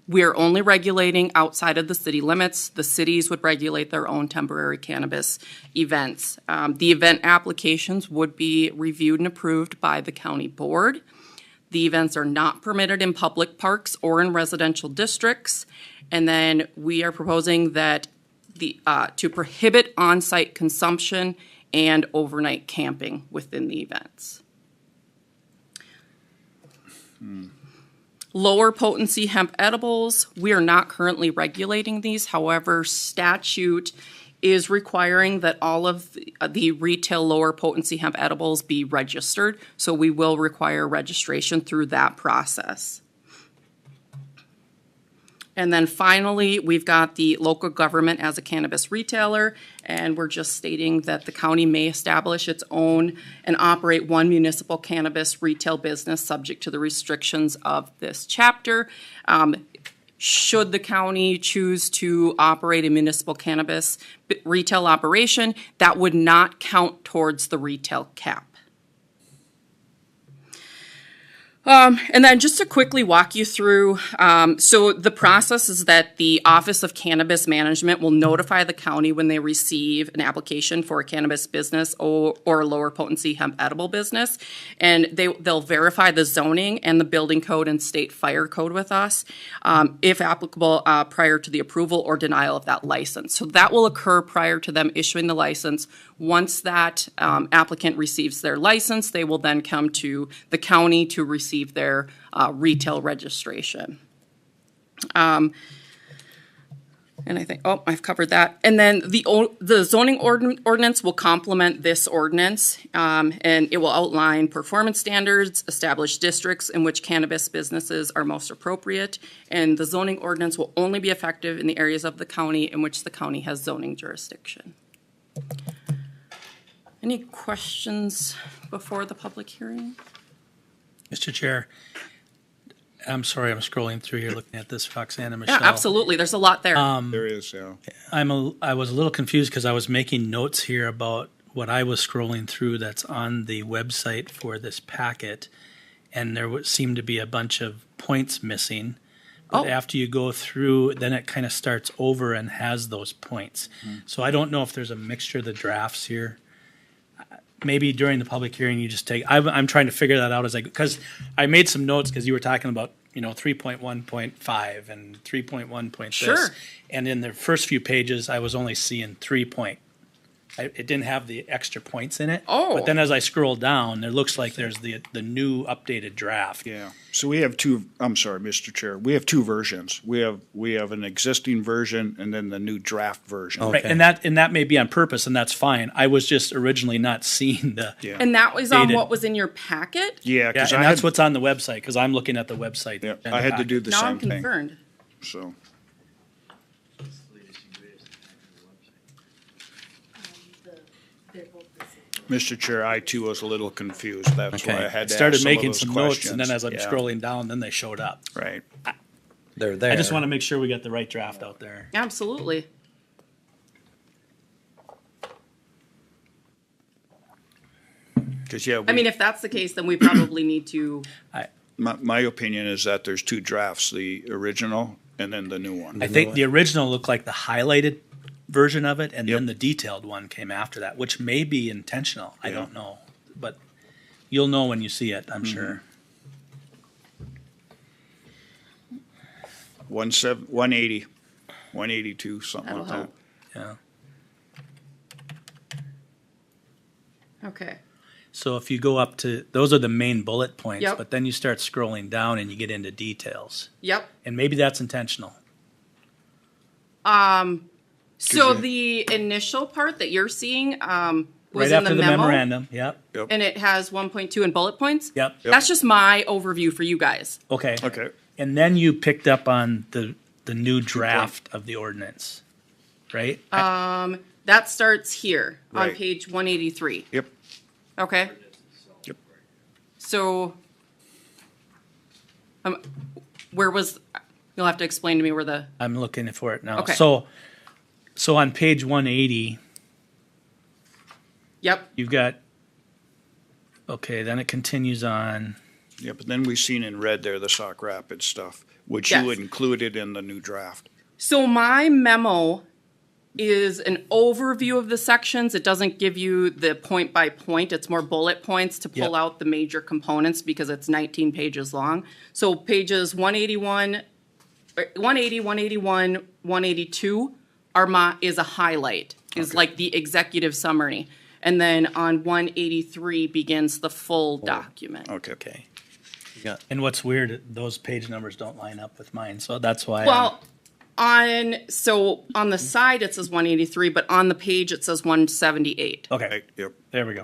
we're only regulating outside of the city limits. The cities would regulate their own temporary cannabis events. The event applications would be reviewed and approved by the county board. The events are not permitted in public parks or in residential districts. And then we are proposing that to prohibit on-site consumption and overnight camping within the events. Lower potency hemp edibles, we are not currently regulating these. However, statute is requiring that all of the retail lower potency hemp edibles be registered. So we will require registration through that process. And then finally, we've got the local government as a cannabis retailer, and we're just stating that the county may establish its own and operate one municipal cannabis retail business subject to the restrictions of this chapter. should the county choose to operate a municipal cannabis retail operation, that would not count towards the retail cap. And then just to quickly walk you through, so the process is that the Office of Cannabis Management will notify the county when they receive an application for a cannabis business or a lower potency hemp edible business, and they'll verify the zoning and the building code and state fire code with us, if applicable, prior to the approval or denial of that license. So that will occur prior to them issuing the license. Once that applicant receives their license, they will then come to the county to receive their retail registration. And I think, I've covered that. And then the zoning ordinance will complement this ordinance, and it will outline performance standards, establish districts in which cannabis businesses are most appropriate, and the zoning ordinance will only be effective in the areas of the county in which the county has zoning jurisdiction. Any questions before the public hearing? Mr. Chair, I'm sorry, I'm scrolling through here looking at this, Roxanne and Michelle. Yeah, absolutely. There's a lot there. There is, yeah. I was a little confused because I was making notes here about what I was scrolling through that's on the website for this packet, and there seemed to be a bunch of points missing. But after you go through, then it kind of starts over and has those points. So I don't know if there's a mixture of the drafts here. Maybe during the public hearing, you just take, I'm trying to figure that out because I made some notes because you were talking about, 3.1.5 and 3.1 point Sure. this. And in the first few pages, I was only seeing 3 point. It didn't have the extra points in it. Oh. But then as I scroll down, it looks like there's the new updated draft. Yeah. So we have two, I'm sorry, Mr. Chair, we have two versions. We have an existing version and then the new draft version. Right, and that may be on purpose, and that's fine. I was just originally not seeing the. Yeah. And that was on Dated. what was in your packet? Yeah, Yeah, because and that's what's on the website, because I'm looking at the website. yeah, and I the had to do packet. the Now same I'm thing. concerned. So, Mr. Chair, I too was a little confused. That's why I had to Started ask some of making those some questions. notes, and then as I'm Yeah, scrolling down, then they showed up. Right. They're there. I just want to make sure we got the right draft out there. Absolutely. Because, yeah, I mean, if that's the case, then we probably need to, my opinion is that there's two drafts, the original and then the new one. I think the original looked like the highlighted version of it, and then the detailed one came after that, which may be intentional. I don't know, but you'll know when you see it, I'm sure. 180, 182, something that'll like that. help. Yeah. Okay. So if you go up to, those are the main bullet points, Yep. but then you start scrolling down and you get into details. Yep. And maybe that's intentional. So the initial part that you're seeing, was Right in after the the memo. memorandum, yep, And it has 1.2 in bullet points? yep, That's just my overview for you guys. okay. Okay. And then you picked up on the new draft of the ordinance, right? That starts here on Right. page 183. Yep. Okay? Yep. So, where was, you'll have to explain to me where the, I'm looking for it now. Okay. So on page 180, yep, you've got, okay, then it continues on. Yeah, but then we've seen in red there the Sauk Rapids stuff, which Yes. you included in the new draft. So my memo is an overview of the sections. It doesn't give you the point by point. It's more bullet points to pull Yep. out the major components because it's 19 pages long. So pages 181, 182 is a highlight, is like the executive summary. And then on 183 begins the full document. Okay. Okay. And what's weird, those page numbers don't line up with mine, so that's why. Well, on the side it says 183, but on the page it says 178. Okay, Right, yep. there we go.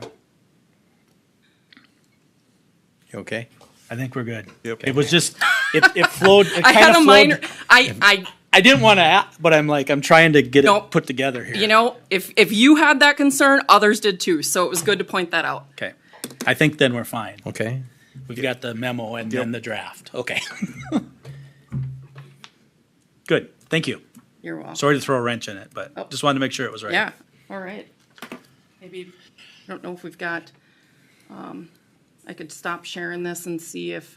You okay? I think we're good. Yep. It was just, it flowed, it I kind had of a flowed. minor, I didn't want to, but I'm trying to get Nope. it put together here. you know, if you had that concern, others did too. So it was good to point that out. Okay. I think then we're fine. Okay. We've got the memo and then the draft. Okay. Good, thank you. You're welcome. Sorry to throw a wrench in it, but Oh. just wanted to make sure it was right. Yeah, all right. Maybe, I don't know if we've got, I could stop sharing this and see if,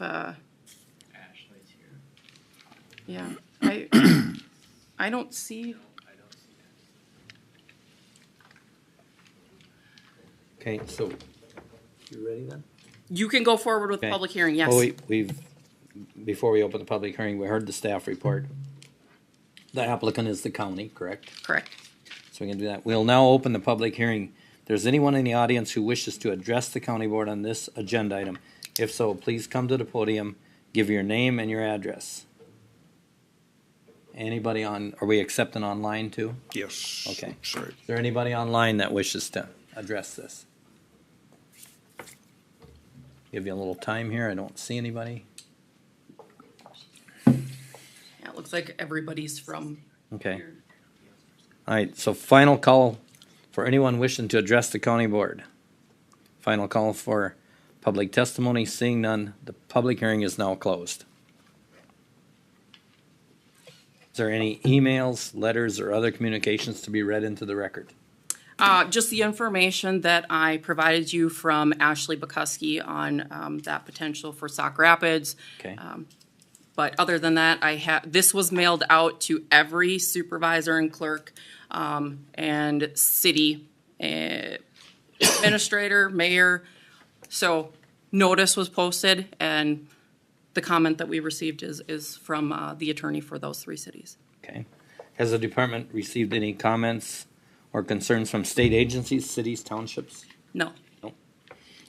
yeah, I don't see, Okay, so, you ready then? you can go forward with Okay. public hearing, yes. Well, before we open the public hearing, we heard the staff report. The applicant is the county, correct? Correct. So we can do that. We'll now open the public hearing. If there's anyone in the audience who wishes to address the county board on this agenda item, if so, please come to the podium, give your name and your address. Anybody are we accepting online too? Yes. Okay. Sorry. Is there anybody online that wishes to address this? Give you a little time here. I don't see anybody. Yeah, it looks like everybody's from Okay. here. All right, so final call for anyone wishing to address the county board. Final call for public testimony. Seeing none, the public hearing is now closed. Is there any emails, letters, or other communications to be read into the record? Just the information that I provided you from Ashley Bukowski on that potential for Sauk Rapids. Okay, But other than that, this was mailed out to every supervisor and clerk and city administrator, mayor. So notice was posted, and the comment that we received is from the attorney for those three cities. okay. Has the department received any comments or concerns from state agencies, cities, townships? No,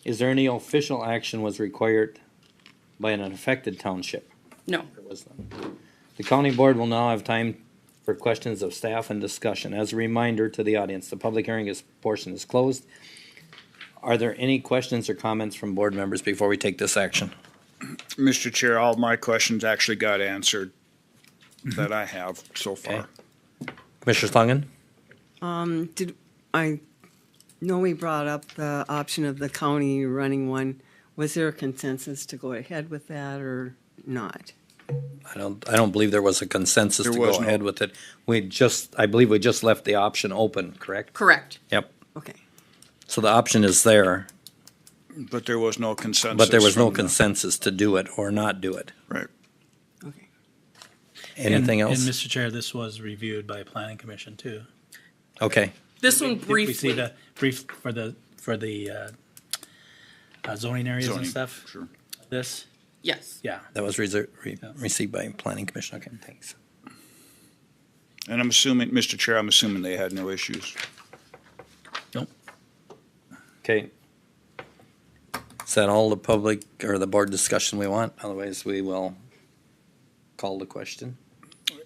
Is there any official action was required by an affected township? no. There was none. The county board will now have time for questions of staff and discussion. As a reminder to the audience, the public hearing portion is closed. Are there any questions or comments from board members before we take this action? Mr. Chair, all my questions actually got answered that I have so Okay. far. Commissioner Schlangen? I know we brought up the option of the county running one. Was there a consensus to go ahead with that or not? I don't believe there was a consensus There to was go no- ahead with it. I believe we just left the option open, correct? Correct. Yep. Okay. So the option is there, But there was no consensus. but there was no from the- consensus to do it or not do it. Right. Okay. Anything And else? Mr. Chair, this was reviewed by planning commission too. Okay, This one Did we see briefly, the brief for the zoning areas and Zoning, stuff? sure. This, yes. yeah. that was received by planning commission. Okay, thanks. And I'm assuming, Mr. Chair, I'm assuming they had no issues. Nope. Okay. Is that all the public or the board discussion we want? Otherwise, we will call the question.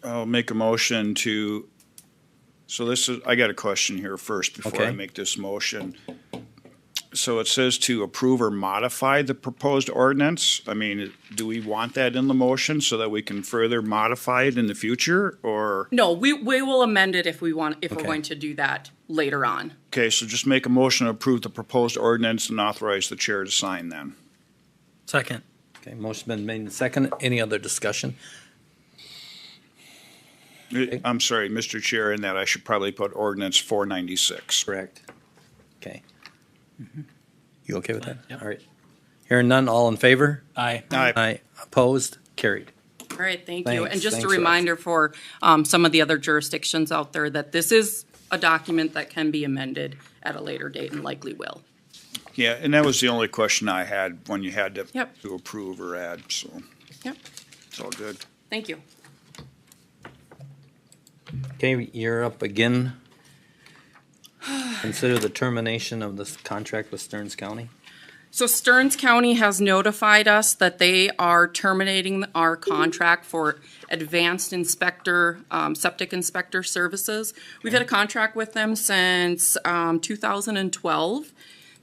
I'll make a motion to, I got a question here first before I Okay. make this motion. So it says to approve or modify the proposed ordinance. I mean, do we want that in the motion so that we can further modify it in the future, or? No, we will amend it if we're Okay. going to do that later on. Okay, so just make a motion to approve the proposed ordinance and authorize the chair to sign then. Second. Okay, motion been made and second. Any other discussion? I'm sorry, Mr. Chair, in that I should probably put ordinance 496. Correct. Okay. You okay with that? Yep. All right. Hearing none, all in favor? Aye. Aye. Aye. Opposed? Carried. All right, thank you. Thanks. And just Thanks, a Rex. reminder for some of the other jurisdictions out there that this is a document that can be amended at a later date and likely will. Yeah, and that was the only question I had when you had to Yep. to approve or add, so Yep, it's all good. thank you. Okay, you're up again. Consider the termination of this contract with Stearns County. So Stearns County has notified us that they are terminating our contract for advanced inspector, septic inspector services. We've had a contract with them since 2012.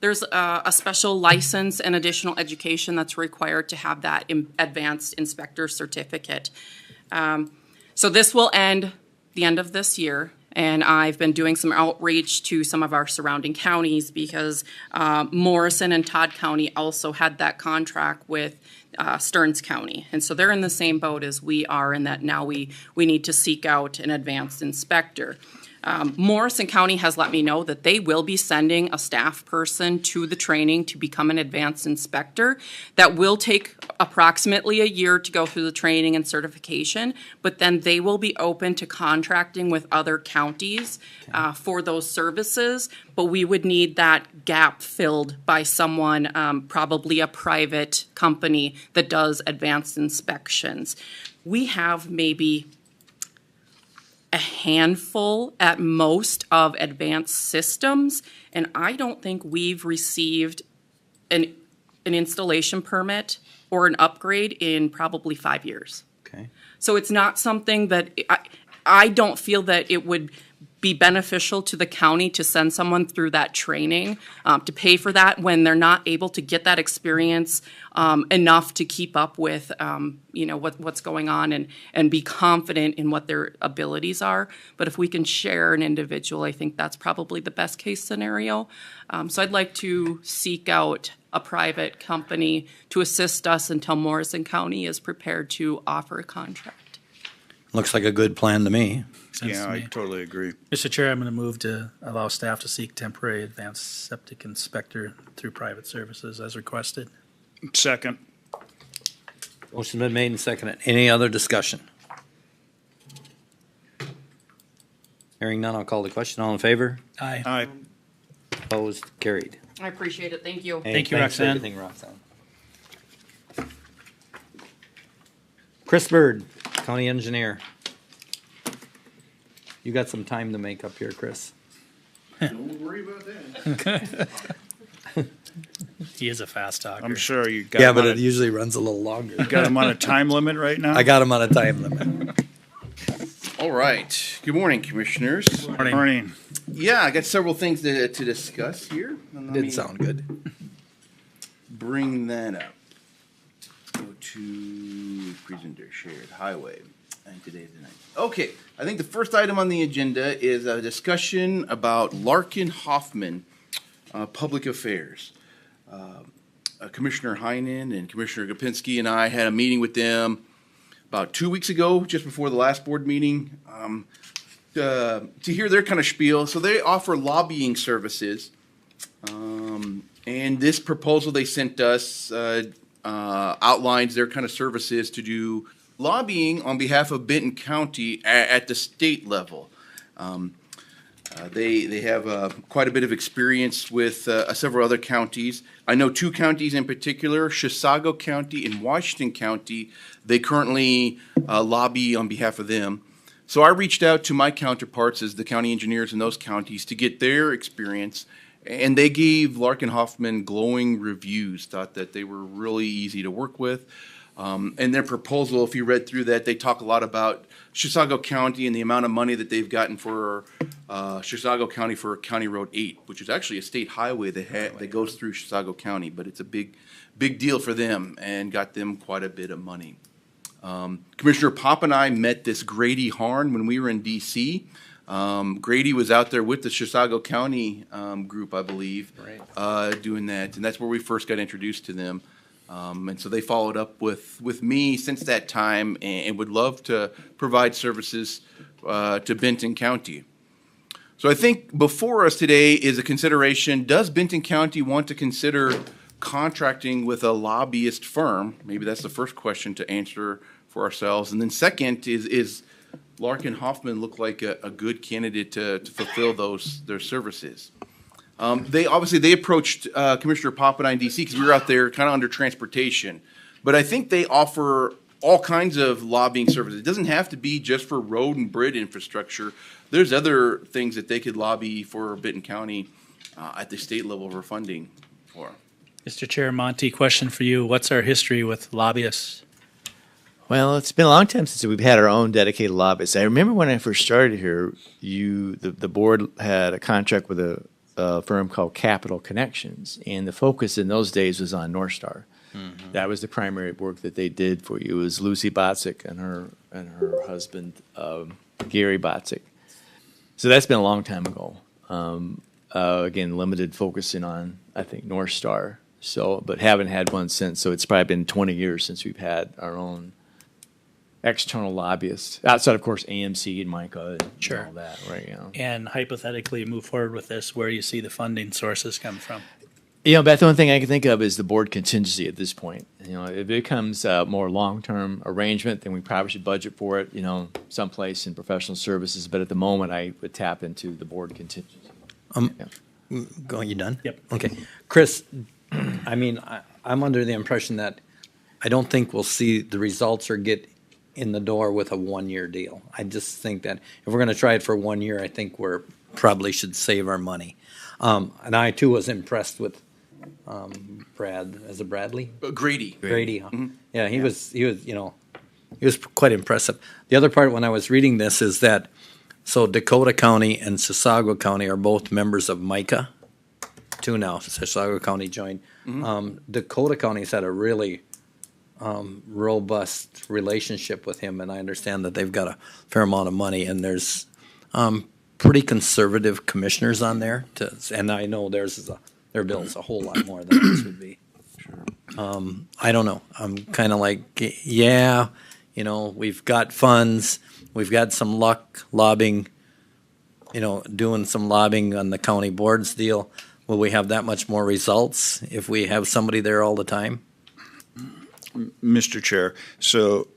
There's a special license and additional education that's required to have that advanced inspector certificate. So this will end the end of this year, And I've been doing some outreach to some of our surrounding counties because Morrison and Todd County also had that contract with Stearns County. And so they're in the same boat as we are in that now we need to seek out an advanced inspector. Morrison County has let me know that they will be sending a staff person to the training to become an advanced inspector. That will take approximately a year to go through the training and certification, but then they will be open to contracting with other counties for those services. But we would need that gap filled by someone, probably a private company that does advanced inspections. We have maybe a handful at most of advanced systems, and I don't think we've received an installation permit or an upgrade in probably 5 years. Okay. So it's not something that I don't feel that it would be beneficial to the county to send someone through that training, to pay for that when they're not able to get that experience enough to keep up with, what's going on and be confident in what their abilities are. But if we can share an individual, I think that's probably the best case scenario. So I'd like to seek out a private company to assist us until Morrison County is prepared to offer a contract. Looks like a good plan to me. Yeah, I totally agree. Mr. Chair, I'm going to move to allow staff to seek temporary advanced septic inspector through private services as requested. Second. Motion been made and seconded. Any other discussion? Hearing none, I'll call the question. All in favor? Aye. Aye. Opposed? Carried. I appreciate it. Thank you. Hey, Thank you, thanks for Roxanne. everything, Roxanne. Chris Bird, County Engineer. You got some time to make up here, Chris. Don't worry about that. He is a fast talker. I'm sure you got Yeah, him but on it usually runs a little longer. got him on a time limit right now? I got him on a time limit. All right. Good morning, commissioners. Morning. Yeah, I got several things to discuss here. And let me Did sound good. bring that up. Go to presenter shared highway. And today's the night. Okay, I think the first item on the agenda is a discussion about Larkin Hoffman, Public Affairs. Commissioner Heinen and Commissioner Gopinski and I had a meeting with them about 2 weeks ago, just before the last board meeting, to hear their kind of spiel. So they offer lobbying services. And this proposal they sent us outlines their kind of services to do lobbying on behalf of Benton County at the state level. They have quite a bit of experience with several other counties. I know two counties in particular, Chisago County and Washington County. They currently lobby on behalf of them. So I reached out to my counterparts as the county engineers in those counties to get their experience, and they gave Larkin Hoffman glowing reviews, thought that they were really easy to work with. And their proposal, if you read through that, they talk a lot about Chisago County and the amount of money that they've gotten for Chisago County for County Road 8, which is actually a state highway that goes through Chisago County, but it's a big deal for them and got them quite a bit of money. Commissioner Pop and I met this Grady Harn when we were in D.C. Grady was out there with the Chisago County group, I believe, doing that, and that's where we first got introduced to them. And so they followed up with me since that time and would love to provide services to Benton County. So I think before us today is a consideration, does Benton County want to consider contracting with a lobbyist firm? Maybe that's the first question to answer for ourselves. And then second is Larkin Hoffman look like a good candidate to fulfill their services? They approached Commissioner Pop and I in D.C. because we were out there kind of under transportation. But I think they offer all kinds of lobbying services. It doesn't have to be just for road and bridge infrastructure. There's other things that they could lobby for Benton County at the state level for funding for. Mr. Chair, Monty, question for you. What's our history with lobbyists? Well, it's been a long time since we've had our own dedicated lobbyists. I remember when I first started here, the board had a contract with a firm called Capital Connections, and the focus in those days was on North Star. Mm-hmm. That was the primary work that they did for you. It was Lucy Botzik and her husband Gary Botzik. So that's been a long time ago. Again, limited focusing on, I think, North Star. So, but haven't had one since. So it's probably been 20 years since we've had our own external lobbyists, outside, of course, AMC and MICA and Sure. all that, right? You know. And hypothetically, move forward with this, where you see the funding sources come from. You know, Beth, the only thing I can think of is the board contingency at this point. You know, if it becomes a more long-term arrangement, then we probably should budget for it, you know, someplace in professional services. But at the moment, I would tap into the board contingency. You done? Yep. Okay. Chris, I mean, I'm under the impression that I don't think we'll see the results or get in the door with a one-year deal. I just think that if we're going to try it for 1 year, I think we're probably should save our money. And I too was impressed with Bradley? Grady. Grady, huh? Yeah, he was, you know, he was quite impressive. The other part when I was reading this is that, so Dakota County and Chisago County are both members of MICA, too now. Chisago County joined. Dakota County's had a really robust relationship with him, and I understand that they've got a fair amount of money, and there's pretty conservative commissioners on there, and I know their bill's a whole lot more than this would be. I don't know. I'm kind of like, yeah, you know, we've got funds, we've got some luck lobbying, you know, doing some lobbying on the county boards deal. Will we have that much more results if we have somebody there all the time? Mr. Chair, so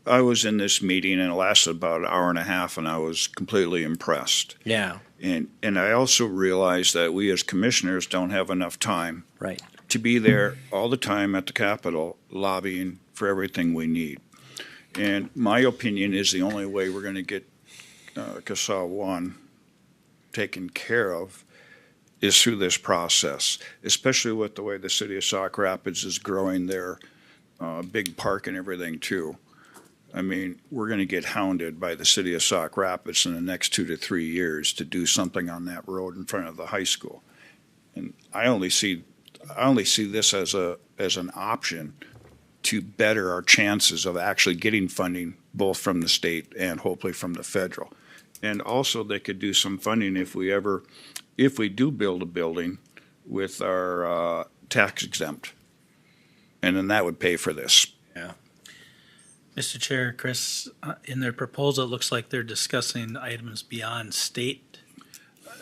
I was in this meeting and it lasted about an hour and a half and I was completely impressed. Yeah. And I also realized that we as commissioners don't have enough time Right. to be there all the time at the Capitol lobbying for everything we need. And my opinion is the only way we're going to get CASA 1 taken care of is through this process, especially with the way the city of Sauk Rapids is growing their big park and everything too. I mean, we're going to get hounded by the city of Sauk Rapids in the next 2 to 3 years to do something on that road in front of the high school. And I only see this as an option to better our chances of actually getting funding both from the state and hopefully from the federal. And also they could do some funding if we do build a building with our tax exempt. And then that would pay for this. Yeah. Mr. Chair, Chris, in their proposal, it looks like they're discussing items beyond state.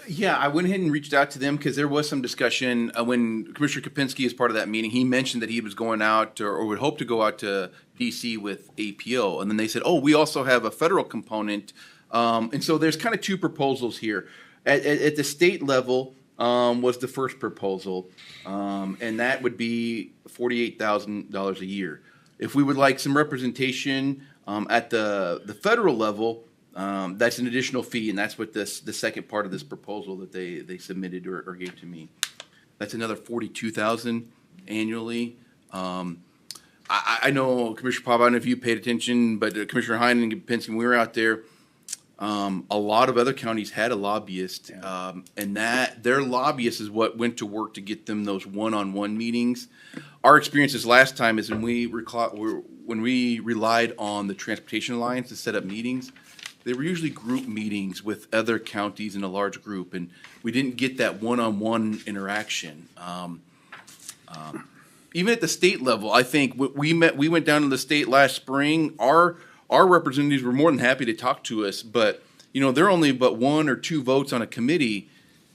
Yeah, I went ahead and reached out to them because there was some discussion when Commissioner Kapinski is part of that meeting. He mentioned that he was going out or would hope to go out to DC with APO. And then they said, oh, we also have a federal component. And so there's kind of two proposals here. At the state level was the first proposal, and that would be $48,000 a year. If we would like some representation at the federal level, that's an additional fee, and that's what the second part of this proposal that they submitted or gave to me. That's another $42,000 annually. I know Commissioner Pop, I don't know if you paid attention, but Commissioner Heinen and Penske, when we were out there, a lot of other counties had a lobbyist, and that their lobbyist is what went to work to get them those one-on-one meetings. Our experiences last time is when we relied on the Transportation Alliance to set up meetings, they were usually group meetings with other counties in a large group, and we didn't get that one-on-one interaction. Even at the state level, I think we went down to the state last spring. Our representatives were more than happy to talk to us, but you know, there are only but 1 or 2 votes on a committee.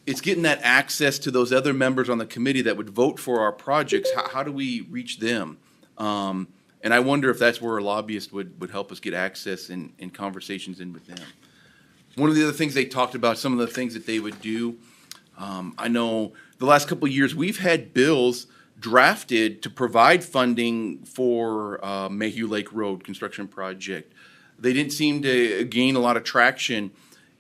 It's getting that access to those other members on the committee that would vote for our projects. How do we reach them? And I wonder if that's where a lobbyist would help us get access and conversations in with them. One of the other things they talked about, some of the things that they would do, I know the last couple of years we've had bills drafted to provide funding for Mayhew Lake Road construction project. They didn't seem to gain a lot of traction.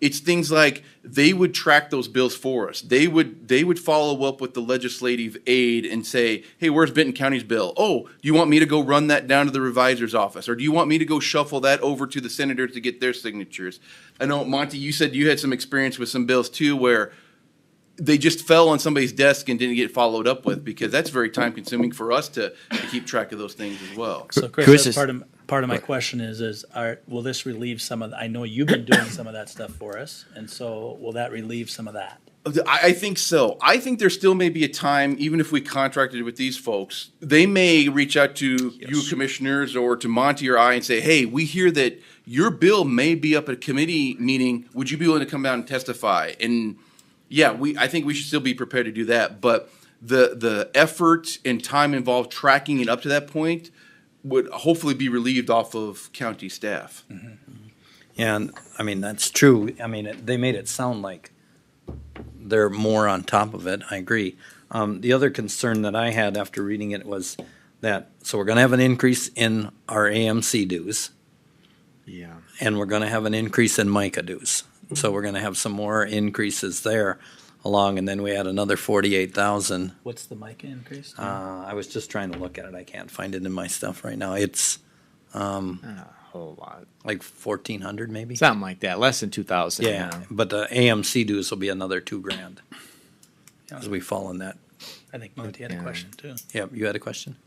It's things like they would track those bills for us. They would follow up with the legislative aid and say, hey, where's Benton County's bill? Oh, do you want me to go run that down to the revisor's office? Or do you want me to go shuffle that over to the senators to get their signatures? I know, Monty, you said you had some experience with some bills too where they just fell on somebody's desk and didn't get followed up with, because that's very time consuming for us to keep track of those things as well. So Chris, as part of Part of my question will this relieve some of, I know you've been doing some of that stuff for us, and so will that relieve some of that? I think so. I think there still may be a time, even if we contracted with these folks, they may reach out to you commissioners or to Monty or I and say, hey, we hear that your bill may be up at a committee meeting. Would you be willing to come down and testify? And yeah, I think we should still be prepared to do that. But the effort and time involved tracking it up to that point would hopefully be relieved off of county staff. And, I mean, that's true. I mean, they made it sound like they're more on top of it. I agree. The other concern that I had after reading it was that, so we're gonna have an increase in our AMC dues. Yeah. And we're gonna have an increase in MICA dues. So we're gonna have some more increases there along, and then we had another 48,000. What's the MICA increase? I was just trying to look at it. I can't find it in my stuff right now. It's, A whole lot. like 1,400 maybe? Something like that. Less than 2,000. Yeah, but the AMC dues will be another $2,000 as we fall in that. I think Monty had a question too. Yep, you had a question?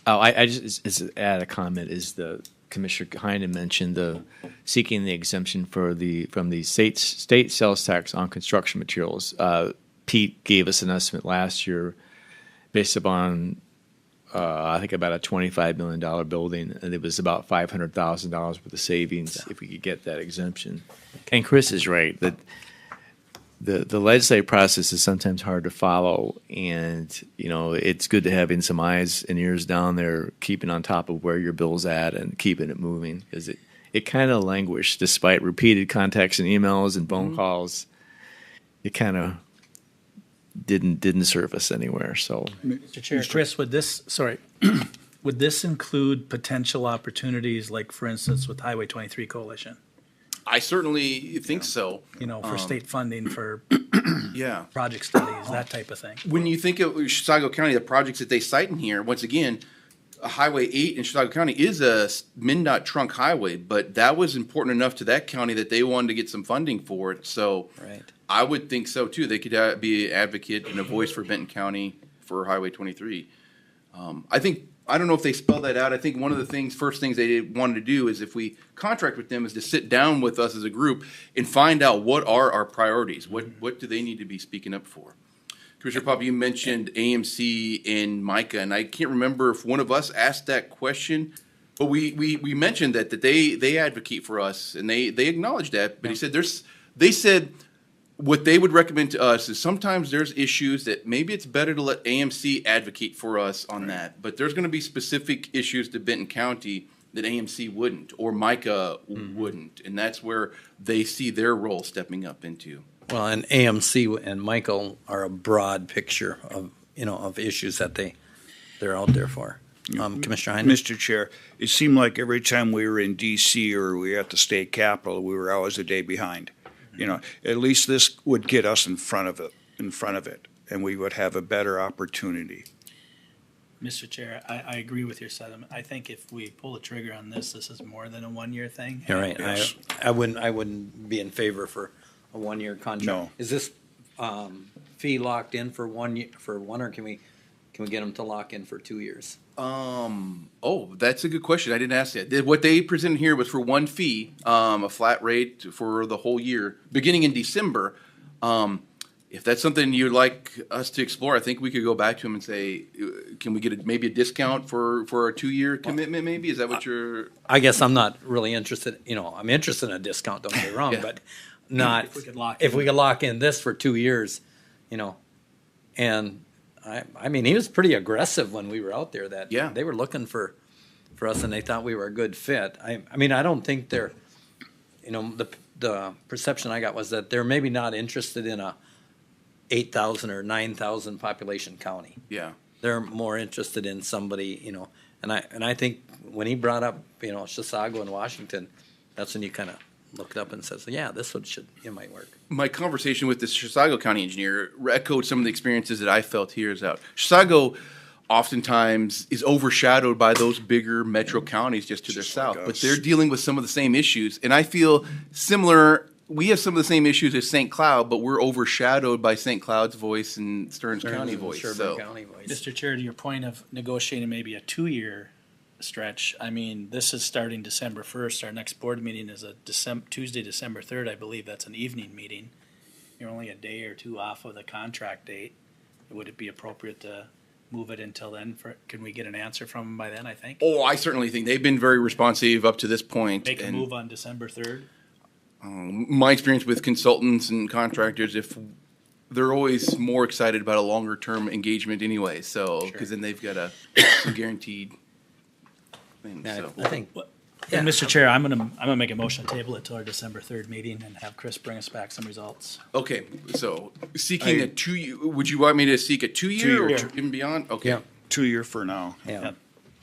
Oh, I just add a comment. Is the Commissioner Heinen mentioned the seeking the exemption from the state sales tax on construction materials. Pete gave us an estimate last year based upon I think about a $25 million building, and it was about $500,000 worth of savings if we could get that exemption. And Chris is right that the legislative process is sometimes hard to follow, and it's good to having some eyes and ears down there, keeping on top of where your bill's at and keeping it moving, because it kind of languished despite repeated contacts and emails and phone calls. It kind of didn't surface anywhere. So, Mr. Chair, Chris, would this include potential opportunities, like for instance with Highway 23 Coalition? I certainly think so. For state funding for Yeah. project studies, that type of thing. When you think of Chisago County, the projects that they cite in here, once again, Highway 8 in Chisago County is a MnDOT trunk highway, but that was important enough to that county that they wanted to get some funding for it. So Right. I would think so too. They could be an advocate and a voice for Benton County for Highway 23. I don't know if they spelled that out. I think one of the first things they wanted to do is, if we contract with them, is to sit down with us as a group and find out what are our priorities. What do they need to be speaking up for? Commissioner Pop, you mentioned AMC and MICA, and I can't remember if one of us asked that question, but we mentioned that they advocate for us, and they acknowledged that. But they said what they would recommend to us is sometimes there's issues that maybe it's better to let AMC advocate for us on that. But there's going to be specific issues to Benton County that AMC wouldn't or MICA wouldn't. And that's where they see their role stepping up into. Well, and AMC and Michael are a broad picture of issues that they're out there for. Commissioner Heinen? Mr. Chair, it seemed like every time we were in D.C. or we were at the state capitol, we were always a day behind. At least this would get us in front of it, and we would have a better opportunity. Mr. Chair, I agree with your sentiment. I think if we pull the trigger on this is more than a one-year thing. You're right. Yes. I wouldn't be in favor for a one-year contract. No. Is this fee locked in for one year, or can we get them to lock in for 2 years? That's a good question. I didn't ask that. What they presented here was for one fee, a flat rate for the whole year, beginning in December. If that's something you'd like us to explore, I think we could go back to them and say, can we get maybe a discount for a 2-year commitment maybe? Is that what you're? I guess I'm not really interested, I'm interested in a discount, don't get me wrong, Yeah. but not, If we could lock if in. we could lock in this for 2 years, and I mean, he was pretty aggressive when we were out there that Yeah. they were looking for us and they thought we were a good fit. I mean, I don't think they're, the perception I got was that they're maybe not interested in a 8,000 or 9,000 population county. Yeah. They're more interested in somebody, and I think when he brought up, Chisago and Washington, that's when you kind of looked up and says, yeah, this one it might work. My conversation with the Chisago County engineer echoed some of the experiences that I felt here is out. Chisago oftentimes is overshadowed by those bigger metro counties just to their south, but they're dealing with some of the same issues. And I feel similar. We have some of the same issues as St. Cloud, but we're overshadowed by St. Cloud's voice and Stearns County voice. Sherburne So County voice. Mr. Chair, to your point of negotiating maybe a 2-year stretch. I mean, this is starting December 1st. Our next board meeting is Tuesday, December 3rd, I believe. That's an evening meeting. You're only a day or two off of the contract date. Would it be appropriate to move it until then? Can we get an answer from them by then, I think? Oh, I certainly think they've been very responsive up to this point. Make a and, move on December 3rd? my experience with consultants and contractors, if they're always more excited about a longer term engagement anyway, so, because then they've got some guaranteed things, Yeah, so. I think, And Mr. Chair, I'm gonna make a motion to table it till our December 3rd meeting and have Chris bring us back some results. Okay, so seeking a 2 year, would you want me to seek a 2 year or 2-year. even beyond? Okay. Yeah. 2 year for now. yeah,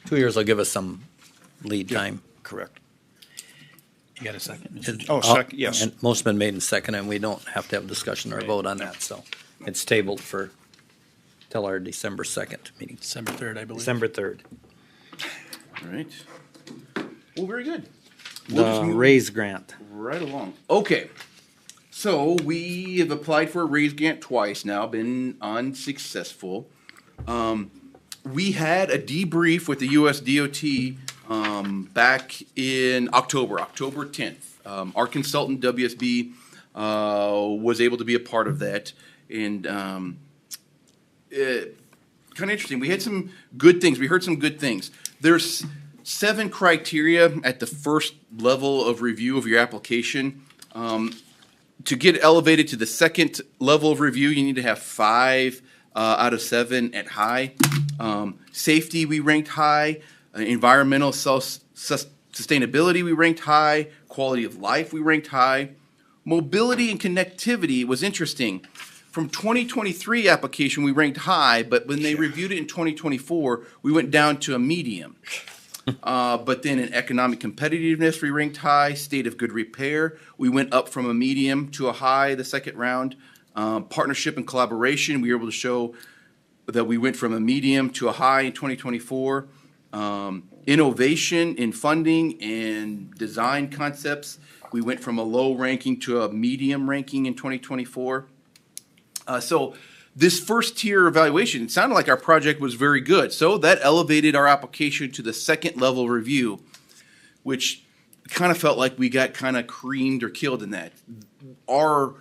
2 years will give us some lead time. Correct. You got a second? Mr. Oh, second, yes. And most been made in second, and we don't have to have discussion or Right. vote on that, so it's tabled for, till our December 2nd meeting, December 3rd, I believe. December 3rd. All right. Well, very good. We'll just The move raise grant. right along. Okay. So we have applied for a raise grant twice now, been unsuccessful. We had a debrief with the US DOT back in October 10th. Our consultant WSB was able to be a part of that, and kind of interesting. We had some good things. We heard some good things. There's 7 criteria at the first level of review of your application. To get elevated to the second level of review, you need to have 5 out of 7 at high. Safety, we ranked high. Environmental sustainability, we ranked high. Quality of life, we ranked high. Mobility and connectivity was interesting. From 2023 application, we ranked high, but when they reviewed it in 2024, we went down to a medium. But then in economic competitiveness, we ranked high. State of good repair, we went up from a medium to a high the second round. Partnership and collaboration, we were able to show that we went from a medium to a high in 2024. Innovation in funding and design concepts, we went from a low ranking to a medium ranking in 2024. So this first tier evaluation, it sounded like our project was very good. So that elevated our application to the second level review, which kind of felt like we got kind of creamed or killed in that. Our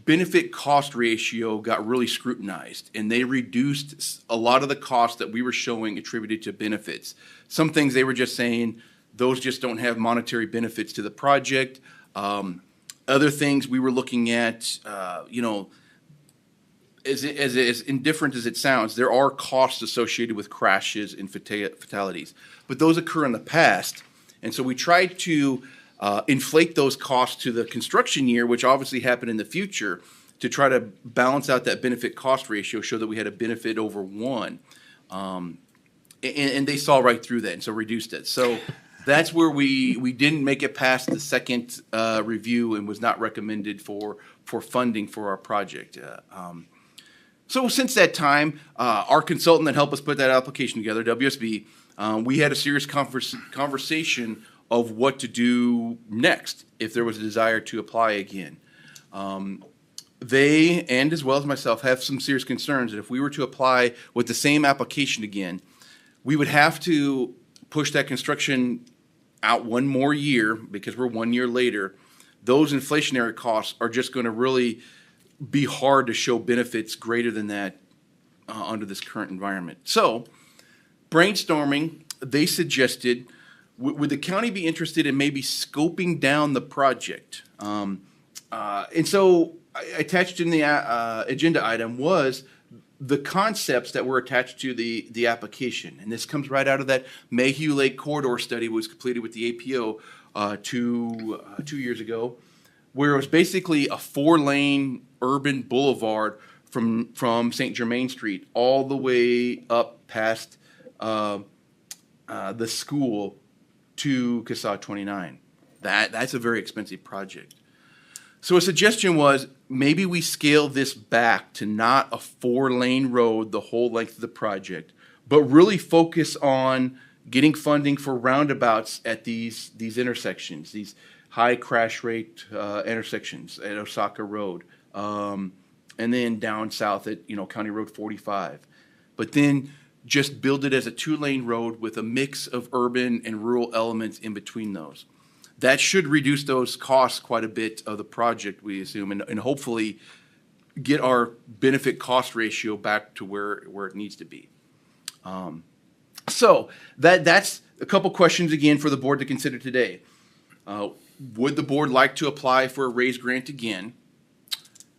benefit cost ratio got really scrutinized, and they reduced a lot of the costs that we were showing attributed to benefits. Some things they were just saying, those just don't have monetary benefits to the project. Other things we were looking at, as indifferent as it sounds, there are costs associated with crashes and fatalities, but those occur in the past. And so we tried to inflate those costs to the construction year, which obviously happened in the future, to try to balance out that benefit cost ratio, show that we had a benefit over 1. And they saw right through that, and so reduced it. So that's where we didn't make it past the second review and was not recommended for funding for our project. So since that time, our consultant that helped us put that application together, WSB, we had a serious conversation of what to do next if there was a desire to apply again. They, and as well as myself, have some serious concerns that if we were to apply with the same application again, we would have to push that construction out 1 more year because we're 1 year later. Those inflationary costs are just going to really be hard to show benefits greater than that under this current environment. So, brainstorming, they suggested, would the county be interested in maybe scoping down the project? And so attached in the agenda item was the concepts that were attached to the application. And this comes right out of that Mayhew Lake Corridor study was completed with the APO 2 years ago, where it was basically a 4-lane urban boulevard from St. Germain Street all the way up past the school to CASA 29. That's a very expensive project. So a suggestion was maybe we scale this back to not a 4-lane road the whole length of the project, but really focus on getting funding for roundabouts at these intersections, these high crash rate intersections at Osaka Road, and then down south at County Road 45. But then just build it as a 2-lane road with a mix of urban and rural elements in between those. That should reduce those costs quite a bit of the project, we assume, and hopefully get our benefit cost ratio back to where it needs to be. So that's a couple questions again for the board to consider today. Would the board like to apply for a raise grant again?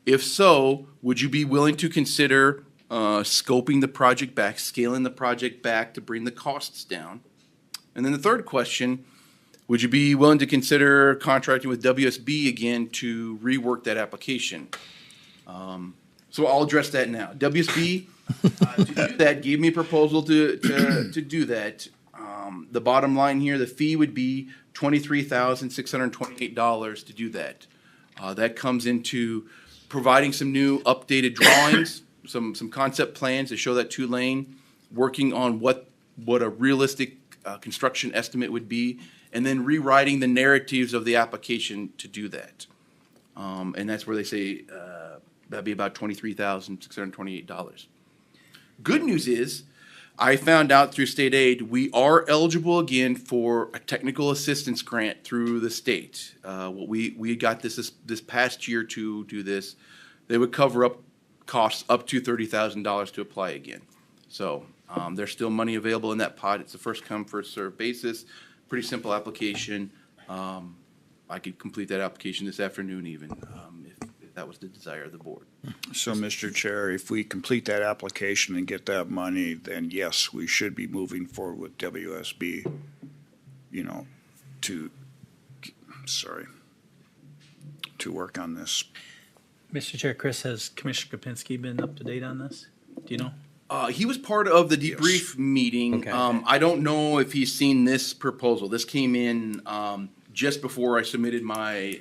If so, would you be willing to consider scoping the project back, scaling the project back to bring the costs down? And then the third question, would you be willing to consider contracting with WSB again to rework that application? So I'll address that now. WSB, to do that, gave me a proposal to do that. The bottom line here, the fee would be $23,628 to do that. That comes into providing some new updated drawings, some concept plans to show that 2-lane, working on what a realistic construction estimate would be, and then rewriting the narratives of the application to do that. And that's where they say that'd be about $23,628. Good news is, I found out through state aid, we are eligible again for a technical assistance grant through the state. We got this past year to do this. They would cover up costs up to $30,000 to apply again. So there's still money available in that pot. It's a first come, first served basis. Pretty simple application. I could complete that application this afternoon even, if that was the desire of the board. So, Mr. Chair, if we complete that application and get that money, then yes, we should be moving forward with WSB, to work on this. Mr. Chair, Chris, has Commissioner Kapinski been up to date on this? Do you know? He was part of the debrief meeting. Okay. I don't know if he's seen this proposal. This came in just before I submitted my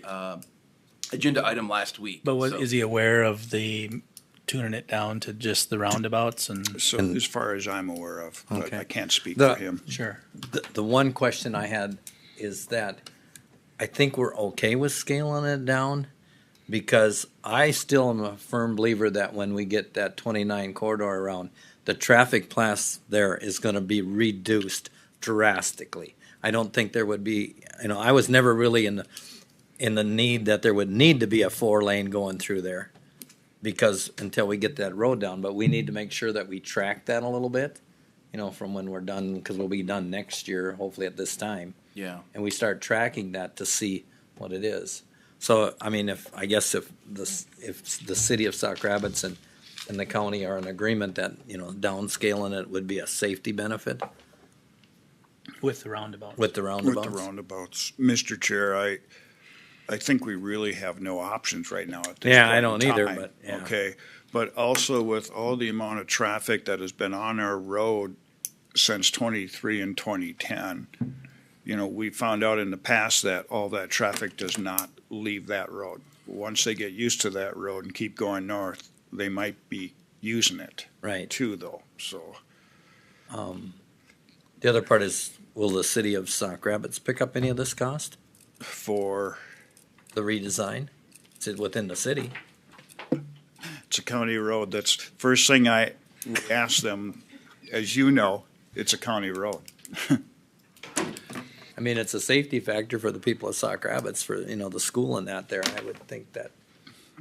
agenda item last week. But So- is he aware of the tuning it down to just the roundabouts and? So, as far as I'm aware of, but Okay. I can't speak The- for him. Sure. The one question I had is that I think we're okay with scaling it down, because I still am a firm believer that when we get that 29 corridor around, the traffic class there is going to be reduced drastically. I don't think there would be, I was never really in the need that there would need to be a 4-lane going through there, because until we get that road down, but we need to make sure that we track that a little bit, from when we're done, because we'll be done next year, hopefully at this time. Yeah. And we start tracking that to see what it is. So, if the city of Sauk Rapids and the county are in agreement that, downscaling it would be a safety benefit With the roundabout. with the roundabouts. With the roundabouts. Mr. Chair, I think we really have no options right now at this Yeah, point I don't in either, time. but, yeah. Okay, but also with all the amount of traffic that has been on our road since 23 and 2010, we found out in the past that all that traffic does not leave that road. Once they get used to that road and keep going north, they might be using it. Right. Too, though, so. The other part is, will the city of Sauk Rapids pick up any of this cost? For? The redesign? Is it within the city? It's a county road. That's first thing I asked them, as you know, it's a county road. It's a safety factor for the people of Sauk Rapids, for, the school and that there. I would think that.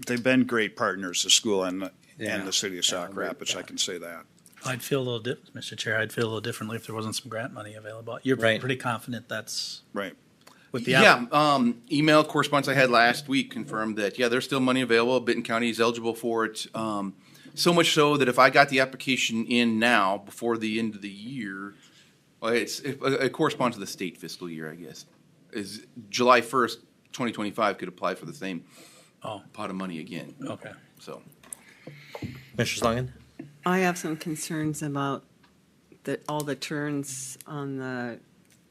They've been great partners, the school and Yeah. the city of Sauk great, Rapids, I can say that. I'd feel a little Mr. Chair, I'd feel a little differently if there wasn't some grant money available. You're Right. pretty confident that's Right. with the. Email correspondence I had last week confirmed that, there's still money available. Benton County is eligible for it. So much so that if I got the application in now, before the end of the year, it corresponds to the state fiscal year, I guess, is July 1st, 2025 could apply for the same pot of money again. Okay. So. Mr. Schlangen? I have some concerns about all the turns on the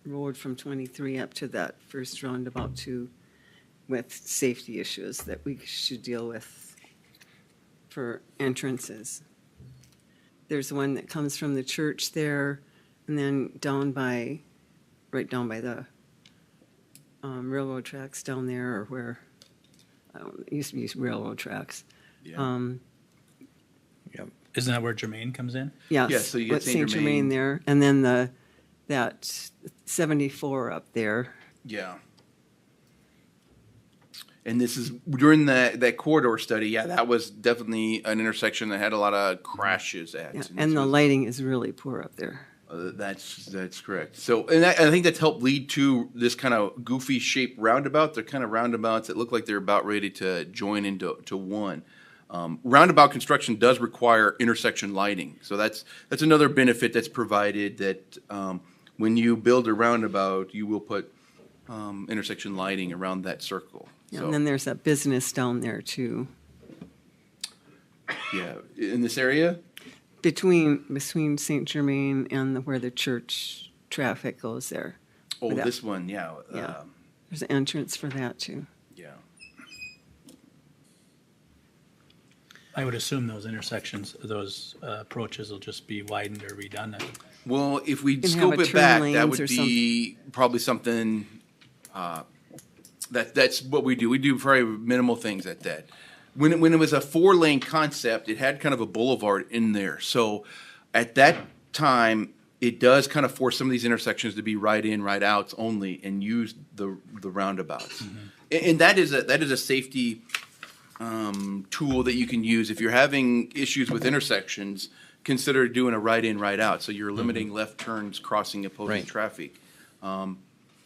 road from 23 up to that first roundabout too, with safety issues that we should deal with for entrances. There's one that comes from the church there, and then right down by the railroad tracks down there, or where, it used to be railroad tracks. Yeah. Isn't that where Jermaine comes in? Yes. Yeah, so you get with Saint Germain Germain. there, and then that 74 up there. Yeah. And this is during that corridor study. Yeah, that was definitely an intersection that had a lot of crashes at. Yeah, this and the was- lighting is really poor up there. That's correct. So, and I think that's helped lead to this kind of goofy shaped roundabout. They're kind of roundabouts that look like they're about ready to join into one. Roundabout construction does require intersection lighting, so that's another benefit that's provided. That when you build a roundabout, you will put intersection lighting around that circle. Yeah, So, and then there's that business down there too. yeah, in this area. Between Saint Germain and where the church traffic goes there. Oh, Where that- this one, yeah. Yeah. There's an entrance for that too. Yeah. I would assume those intersections, those approaches will just be widened or redundant. Well, if we can have scope a it turn back, that lanes would or be probably something, that's what we do. We do very minimal things at that. When it was a 4-lane concept, it had kind of a boulevard in there. So at that time, it does kind of force some of these intersections to be right in, right outs only, and use the roundabouts. And that is a safety tool that you can use if you're having issues with intersections. Consider doing a right in, right out. So you're limiting left turns crossing opposing Right. traffic. And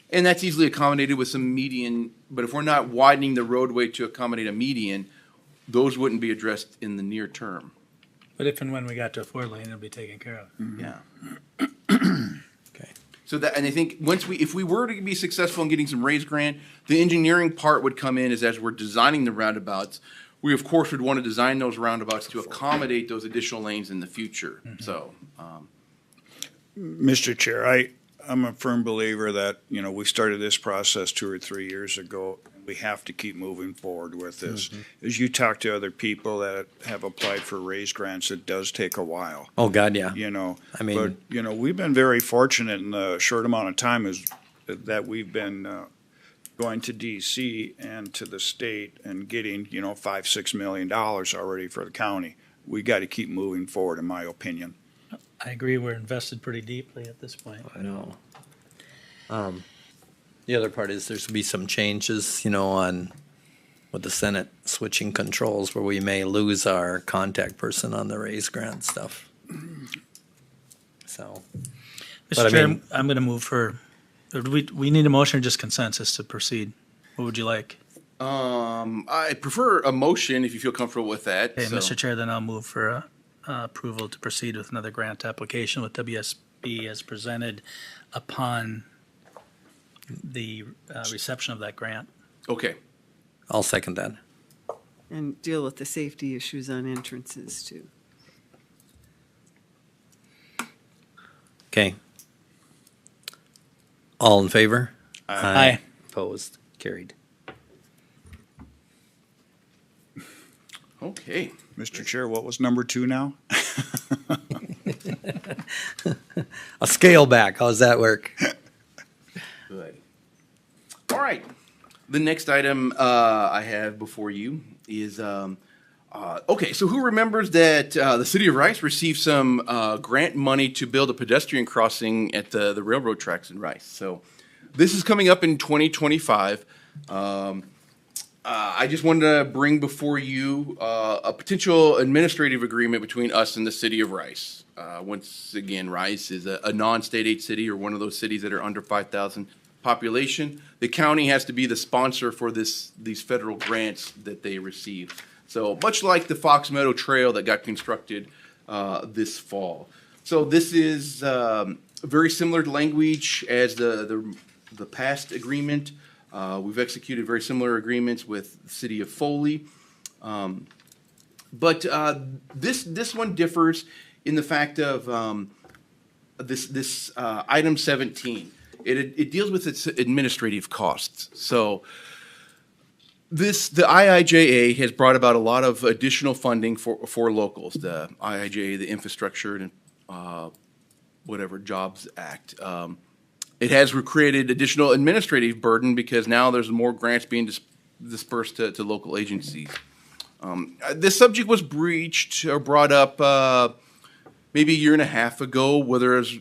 that's easily accommodated with some median, but if we're not widening the roadway to accommodate a median, those wouldn't be addressed in the near term. But if and when we got to a 4-lane, it'll be taken care of. Yeah. Okay. So that, and I think if we were to be successful in getting some raise grant, the engineering part would come in as we're designing the roundabouts. We of course would want to design those roundabouts to accommodate those additional lanes in the future. So, Mr. Chair, I'm a firm believer that, we started this process 2 or 3 years ago. We have to keep moving forward with this. As you talk to other people that have applied for raise grants, it does take a while. Oh, God, yeah. I mean- but, we've been very fortunate in the short amount of time that we've been going to DC and to the state and getting, $5-6 million already for the county. We got to keep moving forward, in my opinion. I agree, we're invested pretty deeply at this point. I know. The other part is there's be some changes, on with the Senate switching controls where we may lose our contact person on the raise grant stuff. So, But I Mr. Chair, mean- I'm going to move for, we need a motion or just consensus to proceed? What would you like? I prefer a motion if you feel comfortable with that. Okay, So- Mr. Chair, then I'll move for approval to proceed with another grant application with WSB as presented upon the reception of that grant. Okay. I'll second that. And deal with the safety issues on entrances too. Okay. All in favor? Aye. Opposed? Carried. Okay. Mr. Chair, what was number 2 now? A scale back. How's that work? Good. All right. The next item I have before you is okay. So who remembers that the city of Rice received some grant money to build a pedestrian crossing at the railroad tracks in Rice? So this is coming up in 2025. I just wanted to bring before you a potential administrative agreement between us and the city of Rice. Once again, Rice is a non-state aid city, or one of those cities that are under 5,000 population. The county has to be the sponsor for these federal grants that they receive. So much like the Fox Meadow Trail that got constructed this fall. So this is very similar language as the past agreement. We've executed very similar agreements with the city of Foley. But this one differs in the fact of this item 17. It deals with its administrative costs. So the IIJA has brought about a lot of additional funding for locals. The IIJA, the Infrastructure and Jobs Act. It has created additional administrative burden because now there's more grants being dispersed to local agencies. This subject was breached or brought up maybe a year and a half ago, whether it's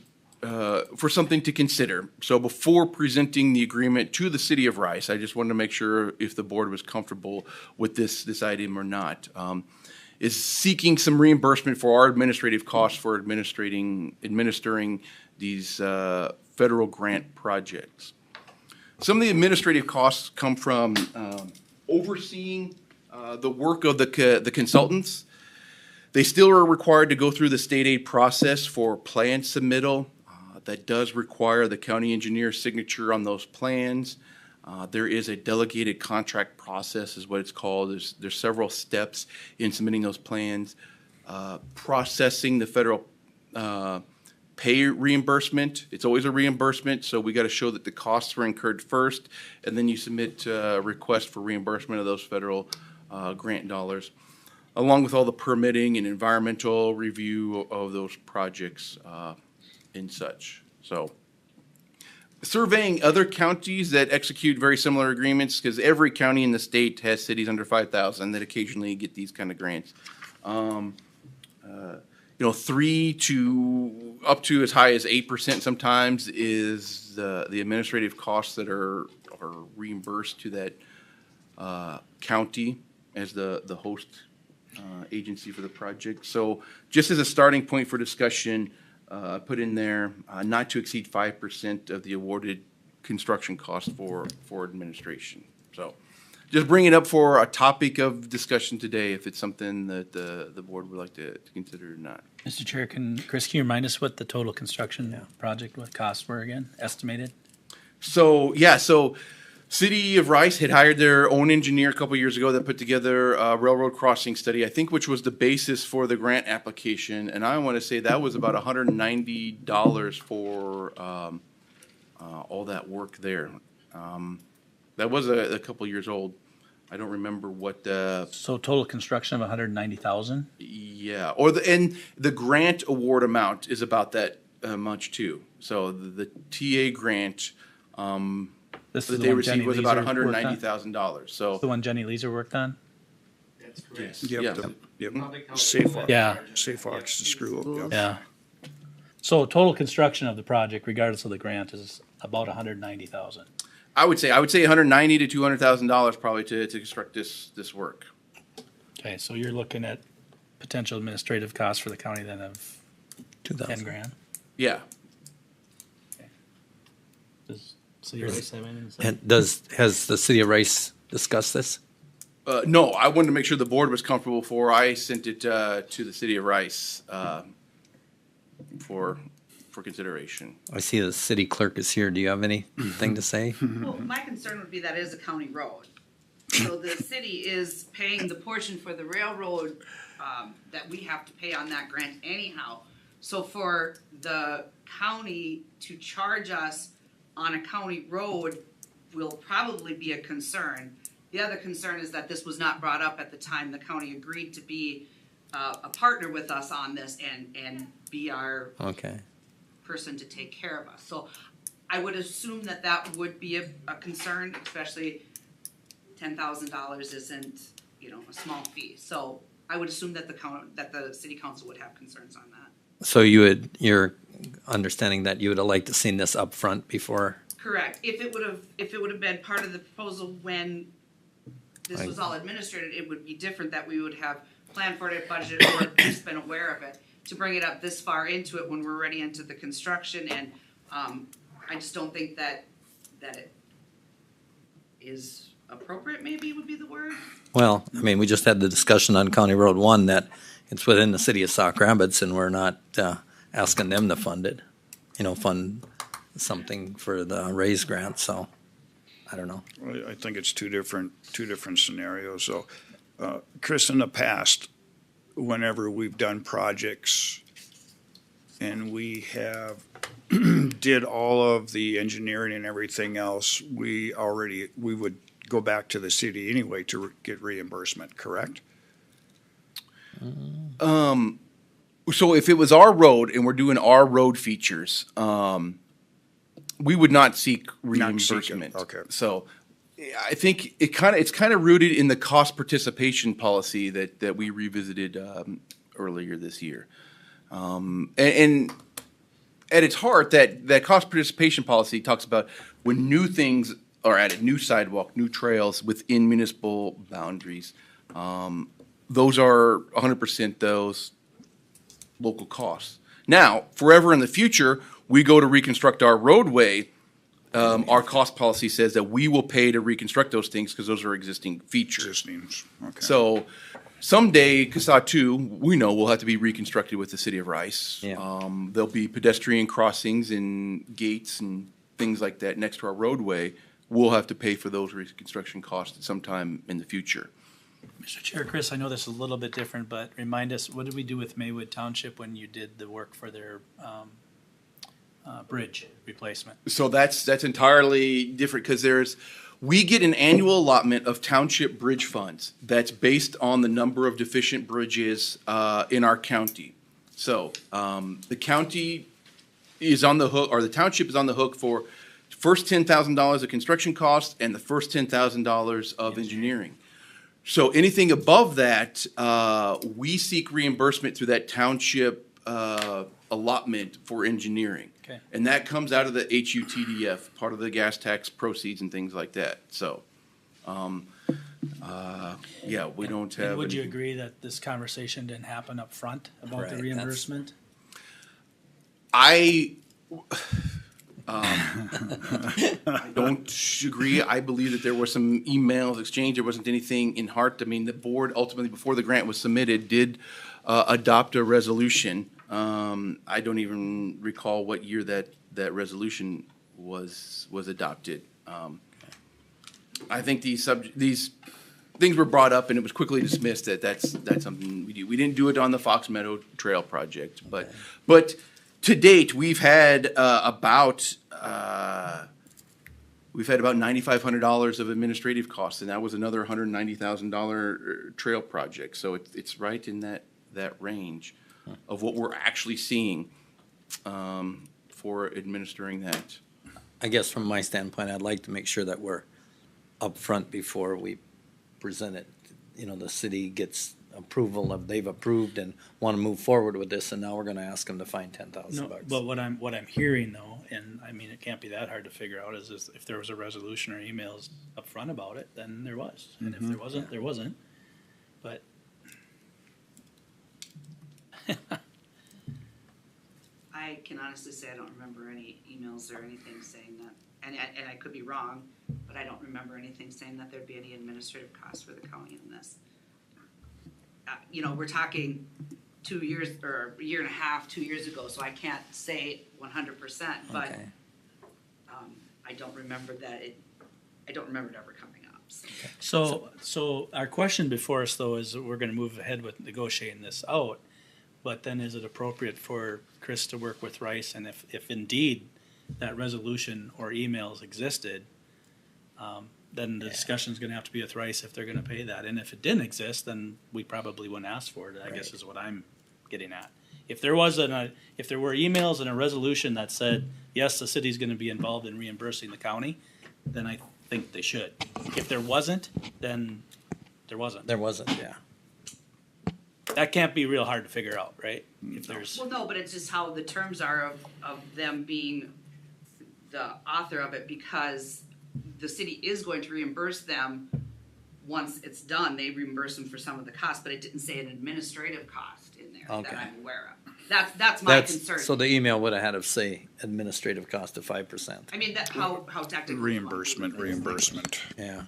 for something to consider. So before presenting the agreement to the city of Rice, I just wanted to make sure if the board was comfortable with this item or not. Is seeking some reimbursement for our administrative costs for administering these federal grant projects. Some of the administrative costs come from overseeing the work of the consultants. They still are required to go through the state aid process for plan submittal. That does require the county engineer's signature on those plans. There is a delegated contract process is what it's called. There's several steps in submitting those plans. Processing the federal pay reimbursement. It's always a reimbursement, so we got to show that the costs were incurred first, and then you submit a request for reimbursement of those federal grant dollars, along with all the permitting and environmental review of those projects and such. So surveying other counties that execute very similar agreements, because every county in the state has cities under 5,000 that occasionally get these kind of grants. 3 to up to as high as 8% sometimes is the administrative costs that are reimbursed to that county as the host agency for the project. So just as a starting point for discussion, put in there not to exceed 5% of the awarded construction cost for administration. So just bring it up for a topic of discussion today if it's something that the board would like to consider or not. Mr. Chair, Chris, can you remind us what the total construction project, what costs were again, estimated? So City of Rice had hired their own engineer a couple years ago that put together a railroad crossing study, I think, which was the basis for the grant application. And I want to say that was about $190 for all that work there. That was a couple years old. I don't remember what. So total construction of 190,000. Yeah, and the grant award amount is about that much too. So the TA grant. This that is they the one received Jenny was about Leeser worked on? $190,000. So The one Jenny Leeser worked on? That's correct. yes, Yep. Safe Arc. Yeah. Safe Arc's the screw up. Yep. Yeah. So total construction of the project, regardless of the grant, is about 190,000. I would say $190,000 to $200,000 probably to construct this work. Okay, so you're looking at potential administrative costs for the county then of 2,000. 10 grand. Yeah. Does City of Rice have anything to say? And has the city of Rice discussed this? No, I wanted to make sure the board was comfortable before I sent it to the city of Rice for consideration. I see the city clerk is here. Do you have anything to say? Well, my concern would be that it is a county road. So the city is paying the portion for the railroad that we have to pay on that grant anyhow. So for the county to charge us on a county road will probably be a concern. The other concern is that this was not brought up at the time the county agreed to be a partner with us on this and be our person to take care of us. So I would assume that would be a concern, especially $10,000 isn't, a small fee. So I would assume that the city council would have concerns on that. So you're understanding that you would have liked to seen this up front before? Correct. If it would have been part of the proposal when this was all administered, it would be different that we would have planned for it, budgeted for it, just been aware of it. To bring it up this far into it when we're already into the construction, and I just don't think that it is appropriate, maybe would be the word. Well, I mean, we just had the discussion on County Road 1 that it's within the city of Sauk Rapids and we're not asking them to fund it, fund something for the raise grant, so I don't know. I think it's two different scenarios. So, Chris, in the past, whenever we've done projects and we have did all of the engineering and everything else, we would go back to the city anyway to get reimbursement, correct? So if it was our road and we're doing our road features, we would not seek reimbursement. Okay. So I think it's kind of rooted in the cost participation policy that we revisited earlier this year. And at its heart, that cost participation policy talks about when new things are added, new sidewalk, new trails within municipal boundaries. Those are 100% those local costs. Now, forever in the future, we go to reconstruct our roadway. Our cost policy says that we will pay to reconstruct those things because those are existing features. Okay. So someday, CASA 2, we know will have to be reconstructed with the city of Rice. Yeah. There'll be pedestrian crossings and gates and things like that next to our roadway. We'll have to pay for those reconstruction costs at some time in the future. Mr. Chair, Chris, I know this is a little bit different, but remind us, what did we do with Maywood Township when you did the work for their bridge replacement? So that's entirely different because we get an annual allotment of township bridge funds that's based on the number of deficient bridges in our county. So the county is on the hook, or the township is on the hook for first $10,000 of construction costs and the first $10,000 of engineering. So anything above that, we seek reimbursement through that township allotment for engineering. Okay. And that comes out of the HUTDF, part of the gas tax proceeds and things like that. So, yeah, we don't have. And would you any- agree that this conversation didn't happen up front about Right, the that's- reimbursement? I don't agree. I believe that there were some emails exchanged. There wasn't anything in heart. I mean, the board ultimately, before the grant was submitted, did adopt a resolution. I don't even recall what year that resolution was adopted. I think these things were brought up and it was quickly dismissed that's something we do. We didn't do it on the Fox Meadow Trail project, but to date, we've had about $9,500 of administrative costs, and that was another $190,000 trail project. So it's right in that range of what we're actually seeing for administering that. I guess from my standpoint, I'd like to make sure that we're upfront before we present it. You know, the city gets approval of, they've approved and want to move forward with this, and now we're gonna ask them to find $10,000 No, bucks. but what I'm hearing though, and I mean, it can't be that hard to figure out, is if there was a resolution or emails up front about it, then there was. And if there wasn't, there wasn't. But I can honestly say I don't remember any emails or anything saying that, and I could be wrong, but I don't remember anything saying that there'd be any administrative costs for the county on this. You know, we're talking 2 years, or a year and a half, 2 years ago, so I can't say 100%, but Okay. I don't remember I don't remember it ever coming up. So our question before us though is that we're gonna move ahead with negotiating this out, but then is it appropriate for Chris to work with Rice, and if indeed that resolution or emails existed, then the discussion's gonna have to be with Rice if they're gonna pay that, and if it didn't exist, then we probably wouldn't ask for it, I guess is what I'm getting at. If there were emails and a resolution that said, yes, the city's gonna be involved in reimbursing the county, then I think they should. If there wasn't, then there wasn't. There wasn't, yeah. That can't be real hard to figure out, right? If there's, Well, no, but it's just how the terms are of them being the author of it, because the city is going to reimburse them once it's done. They reimburse them for some of the cost, but it didn't say an administrative cost in there Okay. that I'm aware of. That's my concern. So the email would have had to say administrative cost of 5%. I mean, that how technically. Reimbursement. Yeah.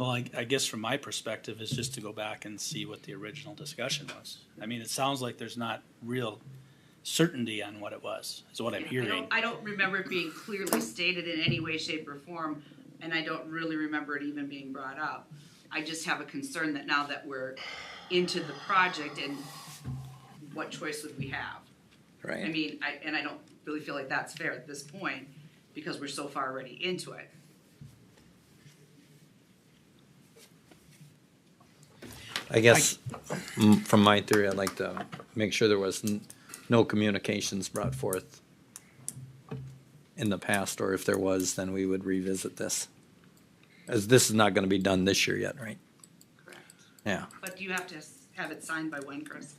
well, I guess from my perspective is just to go back and see what the original discussion was. I mean, it sounds like there's not real certainty on what it was, is what I'm hearing. I don't remember it being clearly stated in any way, shape, or form, and I don't really remember it even being brought up. I just have a concern that now that we're into the project, and what choice would we have? Right. I mean, I don't really feel like that's fair at this point, because we're so far already into it. I guess, from my theory, I'd like to make sure there was no communications brought forth in the past, or if there was, then we would revisit this. As this is not gonna be done this year yet, right? Correct. Yeah. But you have to have it signed by when, Chris?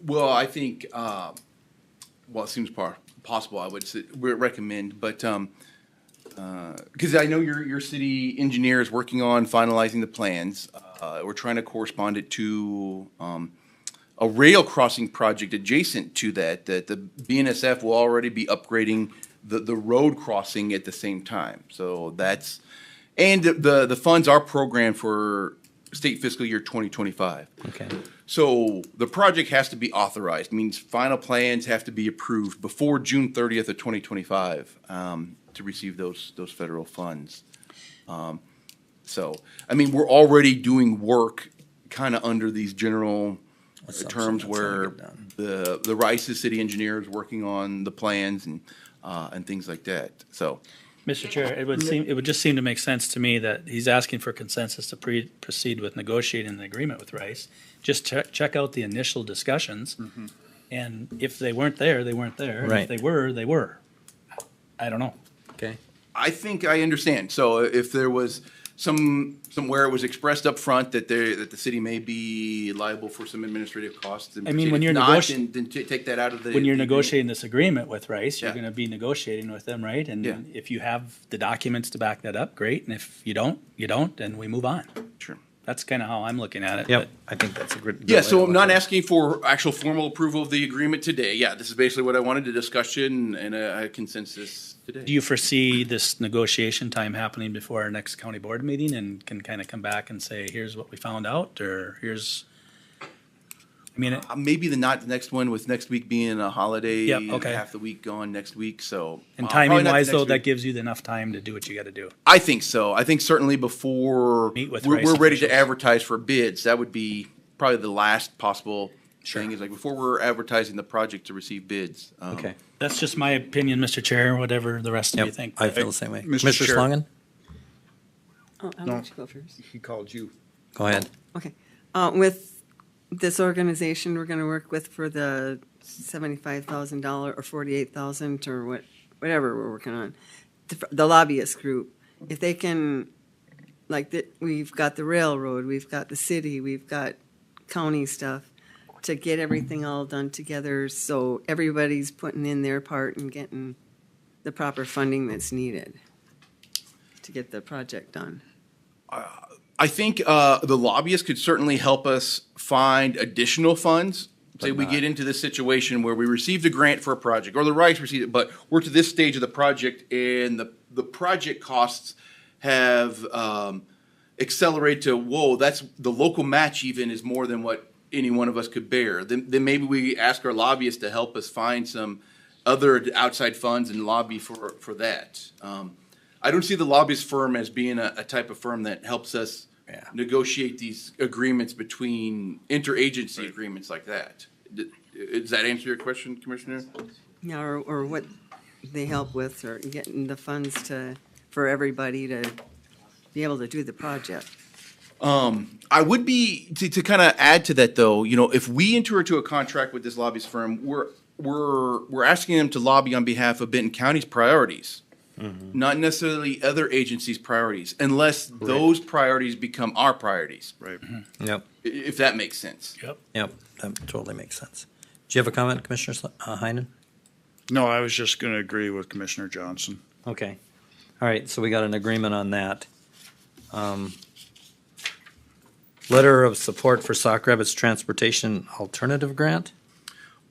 Well, I think, well, it seems possible, I would recommend, but, because I know your city engineer is working on finalizing the plans. We're trying to correspond it to, a rail crossing project adjacent to that the BNSF will already be upgrading the road crossing at the same time. So that's, and the funds are programmed for state fiscal year 2025. Okay. So the project has to be authorized, means final plans have to be approved before June 30th of 2025 to receive those federal funds. So, I mean, we're already doing work kind of under these general terms where the Rice's city engineer is working on the plans and things like that. So, Mr. Chair, it would just seem to make sense to me that he's asking for consensus to proceed with negotiating an agreement with Rice. Just check out the initial discussions, and if they weren't there, they weren't there. And Right. if they were, they were. I don't know. Okay. I think I understand. So if there was somewhere it was expressed up front that the city may be liable for some administrative costs. I mean, when you're then take that out of the. When you're the negotiating this agreement with Rice, you're Yeah. gonna be negotiating with them, right? And Yeah. if you have the documents to back that up, great, and if you don't, you don't, and we move on. Sure. That's kinda how I'm looking at it. Yep, I think that's a good. Yeah, so I'm not asking for actual formal approval of the agreement today. Yeah, this is basically what I wanted to discussion and a consensus today. Do you foresee this negotiation time happening before our next county board meeting and can kind of come back and say, here's what we found out, or here's, I mean, Maybe the next one with next week being a holiday. Yep, okay. Half the week gone next week, so. and probably timing not the wise next though, week. that gives you enough time to do what you gotta do. I think so. I think certainly before Meet with we're Rice ready to officials. advertise for bids, that would be probably the last possible thing is like before we're advertising the project to receive bids. Okay. That's just my opinion, Mr. Chair, whatever the rest of you Yep, think. I feel the same way. Mr. Commissioner Chair. Schlangen? Oh, I'll No. let you go first. He called you. Go ahead. Okay. With this organization we're gonna work with for the $75,000 or 48,000 or whatever we're working on, the lobbyist group, if they can, we've got the railroad, we've got the city, we've got county stuff, to get everything all done together so everybody's putting in their part and getting the proper funding that's needed to get the project done. I think the lobbyists could certainly help us find additional funds. Say we get into this situation where we received a grant for a project, or the Rice received it, but we're to this stage of the project and the project costs have accelerated to, whoa, that's the local match even is more than what any one of us could bear. Then maybe we ask our lobbyists to help us find some other outside funds and lobby for that. I don't see the lobbyist firm as being a type of firm that helps us negotiate these agreements between interagency agreements like that. Does that answer your question, Commissioner? Yeah, or what they help with, or getting the funds for everybody to be able to do the project. I would be to kind of add to that though. You know, if we enter into a contract with this lobbyist firm, we're asking them to lobby on behalf of Benton County's priorities, not necessarily other agencies' priorities, unless those priorities become our priorities. Right. Yep. If that makes sense. Yep, that totally makes sense. Do you have a comment, Commissioner Heinen? No, I was just going to agree with Commissioner Johnson. Okay. All right, so we got an agreement on that. Letter of support for Sauk Rapids Transportation Alternative Grant?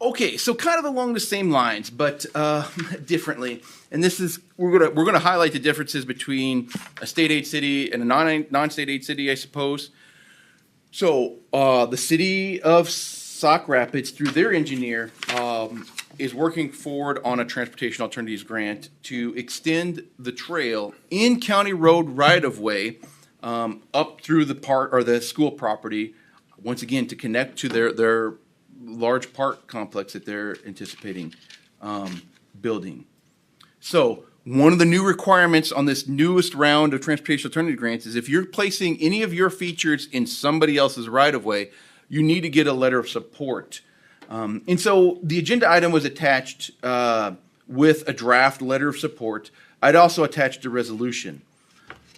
Okay, so kind of along the same lines, but differently. And this is we're gonna highlight the differences between a state aid city and a non-state aid city, I suppose. So the city of Sauk Rapids, through their engineer, is working forward on a transportation alternatives grant to extend the trail in county road right of way up through the park or the school property, once again to connect to their large park complex that they're anticipating building. So one of the new requirements on this newest round of transportation alternative grants is if you're placing any of your features in somebody else's right of way, you need to get a letter of support. And so the agenda item was attached with a draft letter of support. I'd also attached a resolution.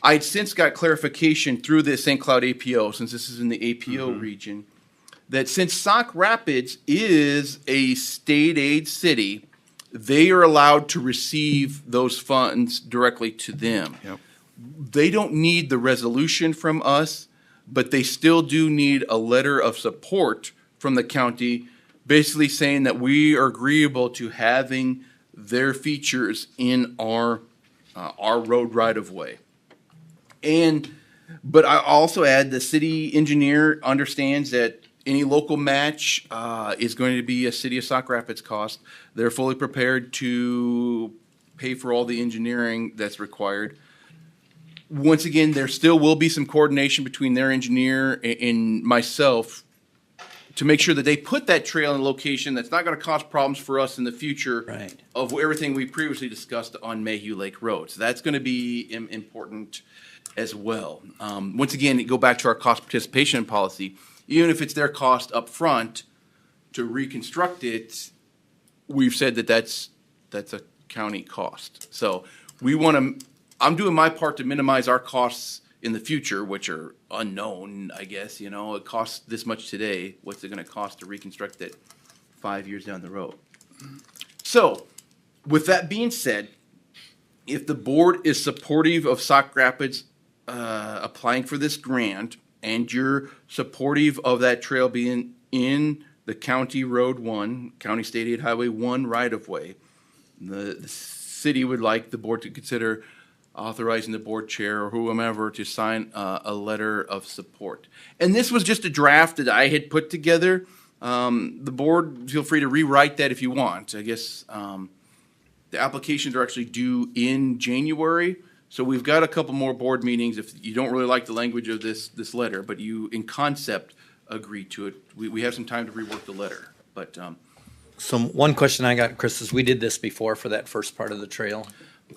I'd since got clarification through the St. Cloud APO, since this is in the APO region, that since Sauk Rapids is a state aid city, they are allowed to receive those funds directly to them. Yep. They don't need the resolution from us, but they still do need a letter of support from the county, basically saying that we are agreeable to having their features in our road right of way. But I also add the city engineer understands that any local match is going to be a City of Sauk Rapids cost. They're fully prepared to pay for all the engineering that's required. Once again, there still will be some coordination between their engineer and myself to make sure that they put that trail in a location that's not going to cause problems for us in the future of everything we previously discussed on Mayhew Lake Road. So that's going to be important as well. Once again, go back to our cost participation policy. Even if it's their cost up front to reconstruct it, we've said that that's a county cost. So we want to, I'm doing my part to minimize our costs in the future, which are unknown, I guess. You know, it costs this much today. What's it going to cost to reconstruct it 5 years down the road? So, with that being said, if the board is supportive of Sauk Rapids applying for this grant, and you're supportive of that trail being in the County Road 1, County State Aid Highway 1 right-of-way, the city would like the board to consider authorizing the board chair or whomever to sign a letter of support. And this was just a draft that I had put together. The board, feel free to rewrite that if you want. I guess the applications are actually due in January. So we've got a couple more board meetings if you don't really like the language of this letter, but you, in concept, agree to it. We have some time to rework the letter. But So one question I got, Chris, is we did this before for that first part of the trail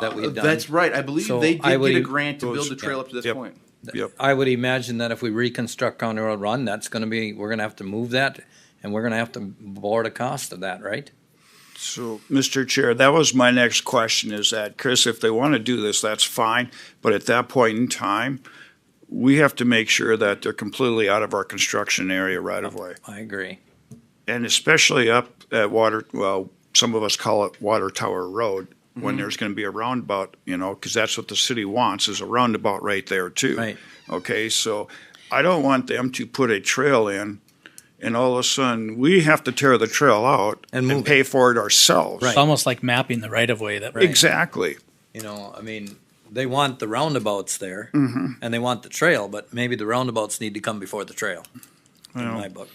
that we've done. That's right. I believe So they did I would get a e- grant to build the trail up to this point. I would imagine that if we reconstruct County Road Run, that's gonna be, we're gonna have to move that, and we're gonna have to board a cost of that, right? So, Mr. Chair, that was my next question, is that, Chris, if they want to do this, that's fine, but at that point in time, we have to make sure that they're completely out of our construction area right of way. I agree. And especially up at some of us call it Water Tower Road, when there's going to be a roundabout, you know, because that's what the city wants, is a roundabout right there too. Right. Okay, so I don't want them to put a trail in, and all of a sudden, we have to tear the trail out and pay for it ourselves. It's almost like mapping the right of way. Exactly. You know, I mean, they want the roundabouts there, and they want the trail, but maybe the roundabouts need to come before the trail, in my book.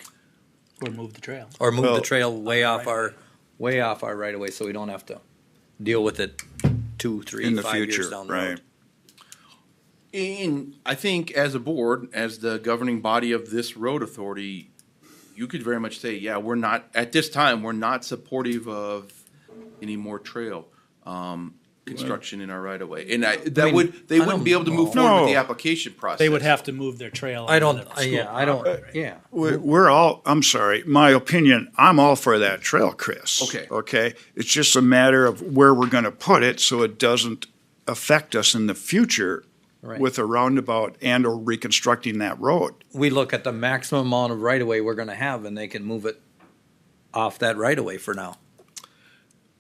Or move the trail. Or move the trail way off our right of way, so we don't have to deal with it 2, 3, In the 5 years future, down the right. road. And I think as a board, as the governing body of this road authority, you could very much say, yeah, we're not, at this time, we're not supportive of any more trail construction in our right of way. And they wouldn't be able to move forward with the application process. They would have to move their trail. We're all, I'm sorry, my opinion, I'm all for that trail, Chris. Okay. Okay? It's just a matter of where we're going to put it so it doesn't affect us in the future with a roundabout and or reconstructing that road. We look at the maximum amount of right of way we're gonna have, and they can move it off that right of way for now.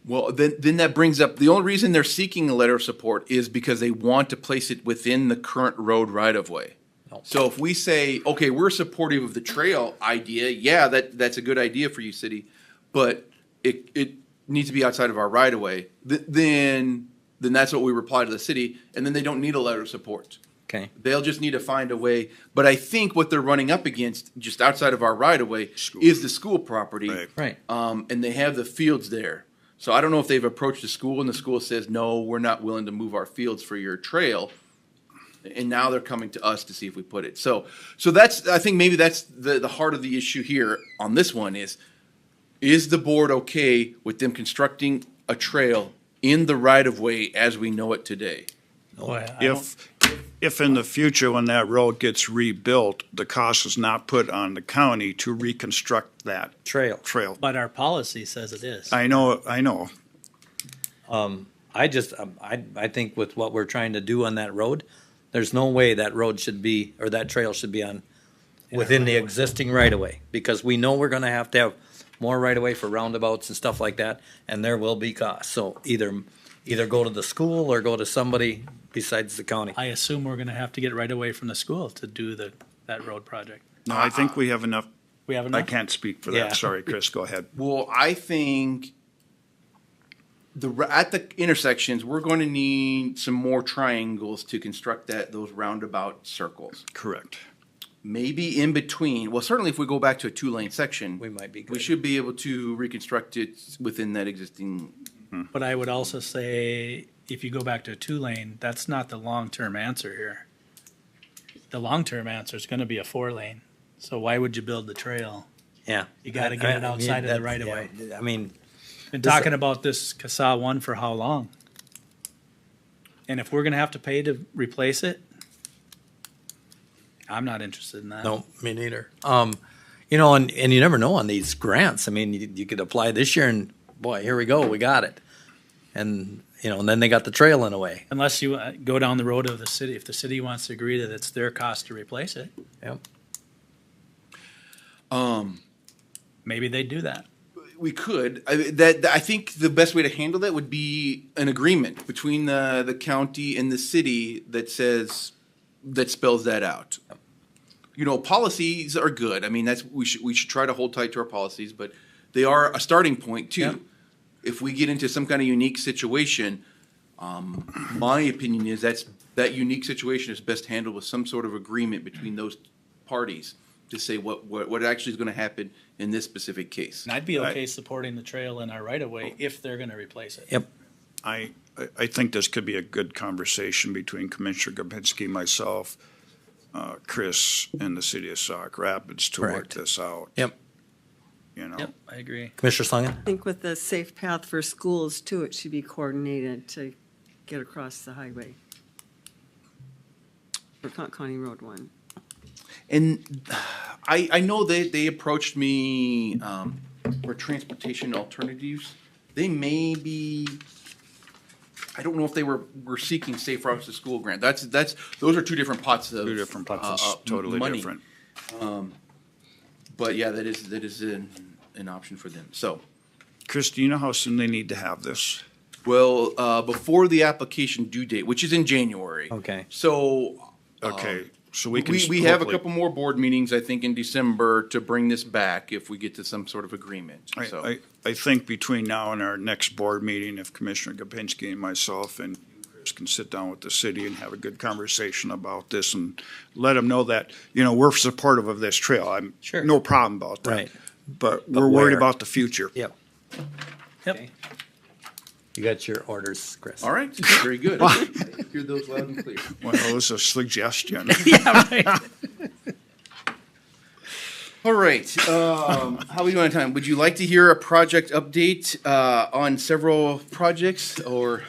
Well, then that brings up, the only reason they're seeking a letter of support is because they want to place it within the current road right-of-way. So if we say, okay, we're supportive of the trail idea, yeah, that's a good idea for you, city, but it needs to be outside of our right-of-way, then that's what we reply to the city, and then they don't need a letter of support. Okay. They'll just need to find a way. But I think what they're running up against, just outside of our right-of-way, is the school property. Right. And they have the fields there. So I don't know if they've approached the school and the school says, no, we're not willing to move our fields for your trail. And now they're coming to us to see if we put it. So that's, I think maybe that's the heart of the issue here on this one is the board okay with them constructing a trail in the right-of-way as we know it today? If in the future, when that road gets rebuilt, the cost is not put on the county to reconstruct that trail. But our policy says it is. I know. I think with what we're trying to do on that road, there's no way that road should be, or that trail should be within the existing right of way, because we know we're gonna have to have more right of way for roundabouts and stuff like that, and there will be costs. So either go to the school or go to somebody besides the county. I assume we're gonna have to get right away from the school to do that road project. No, I think we have enough. We have I enough? can't speak for Yeah. that. Sorry, Chris, go ahead. Well, I think at the intersections, we're going to need some more triangles to construct those roundabout circles. Correct. Maybe in between, well, certainly if we go back to a two-lane section, We might be we good. should be able to reconstruct it within that existing. But I would also say, if you go back to a two-lane, that's not the long-term answer here. The long-term answer is gonna be a four-lane, so why would you build the trail? Yeah. You gotta get it outside of the right of way. I mean, Been This- talking about this CASA one for how long? And if we're gonna have to pay to replace it, I'm not interested in that. no, me neither. You know, and you never know on these grants. I mean, you could apply this year and boy, here we go, we got it. And, you know, and then they got the trail in a way. Unless you go down the road of the city, if the city wants to agree that it's their cost to replace it, Yep. maybe they'd do that. We could. I think the best way to handle that would be an agreement between the county and the city that spells that out. You know, policies are good. I mean, we should try to hold tight to our policies, but they are a starting point too. Yep. If we get into some kind of unique situation, my opinion is that unique situation is best handled with some sort of agreement between those parties to say what actually is going to happen in this specific case. And I'd be okay supporting the trail in our right of way if they're gonna replace it. Yep. I think this could be a good conversation between Commissioner Gopinski, myself, Chris, and the city of Sauk Rapids to work Correct. this out. Yep. You know, Yep, I agree. Commissioner Schlangen? I think with the safe path for schools too, it should be coordinated to get across the highway. For County Road 1. And I know they approached me for transportation alternatives. They may be, I don't know if they were seeking safe routes to school grant. Those are two different pots of two different pots, totally money. different. But yeah, that is an option for them. So, Chris, do you know how soon they need to have this? well, before the application due date, which is in January. Okay. So Okay, so we can. we have a hopefully- couple more board meetings, I think, in December to bring this back if we get to some sort of agreement. So I think between now and our next board meeting, if Commissioner Gopinski and myself and Chris can sit down with the city and have a good conversation about this and let them know that, you know, we're supportive of this trail. I'm Sure. no problem about that. Right. But we're worried where? about the future. Yep. Yep. You got your orders, Chris. all right, very good. Hear those loud and clear. Well, it was a suggestion. Yeah, right. All right. How are we doing on time? Would you like to hear a project update on several projects or?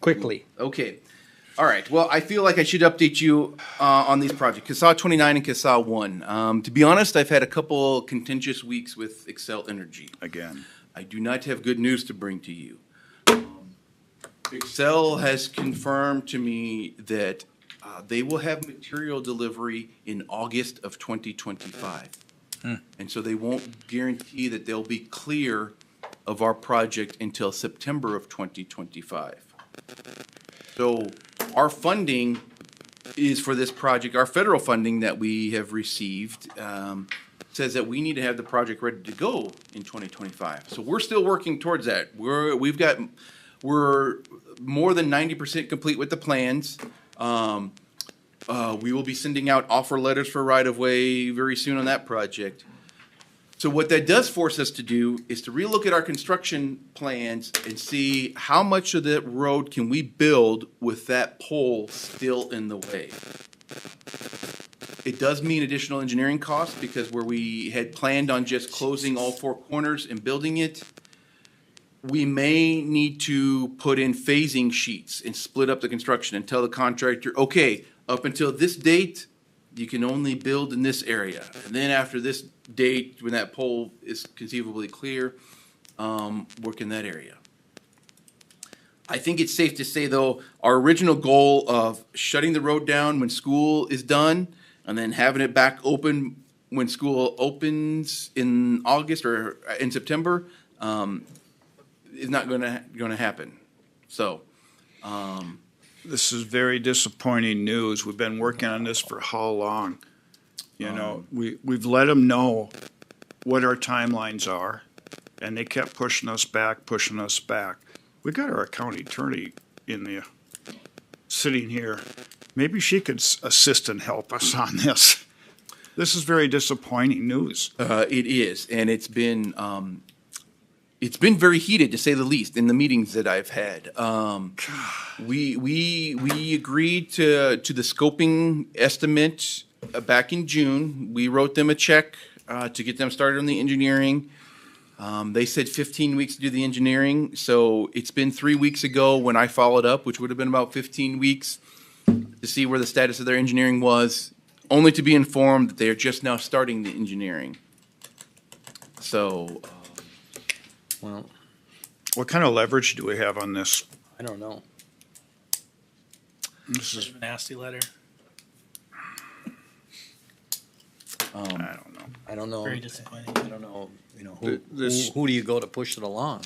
Quickly. Okay. All right. Well, I feel like I should update you on these projects, CASA 29 and CASA 1. To be honest, I've had a couple contentious weeks with Xcel Energy. Again. I do not have good news to bring to you. Xcel has confirmed to me that they will have material delivery in August of 2025. And so they won't guarantee that they'll be clear of our project until September of 2025. So our funding is for this project, our federal funding that we have received says that we need to have the project ready to go in 2025. So we're still working towards that. We're more than 90% complete with the plans. We will be sending out offer letters for right-of-way very soon on that project. So what that does force us to do is to relook at our construction plans and see how much of the road can we build with that pole still in the way. It does mean additional engineering costs because where we had planned on just closing all four corners and building it, we may need to put in phasing sheets and split up the construction and tell the contractor, okay, up until this date, you can only build in this area. And then after this date, when that pole is conceivably clear, work in that area. I think it's safe to say, though, our original goal of shutting the road down when school is done and then having it back open when school opens in August or in September is not going to happen. So, This is very disappointing news. We've been working on this for how long? You know, we've let them know what our timelines are, and they kept pushing us back. We got our county attorney in the sitting here. Maybe she could assist and help us on this. This is very disappointing news. It is, and it's been very heated, to say the least, in the meetings that I've had. We agreed to the scoping estimate back in June. We wrote them a check to get them started on the engineering. They said 15 weeks to do the engineering, so it's been 3 weeks ago when I followed up, which would have been about 15 weeks, to see where the status of their engineering was, only to be informed that they are just now starting the engineering. So, Well, What kind of leverage do we have on this? I don't know. This is, A nasty letter. I don't know. I don't know. Very disappointing. I don't know, who This- who do you go to push it along?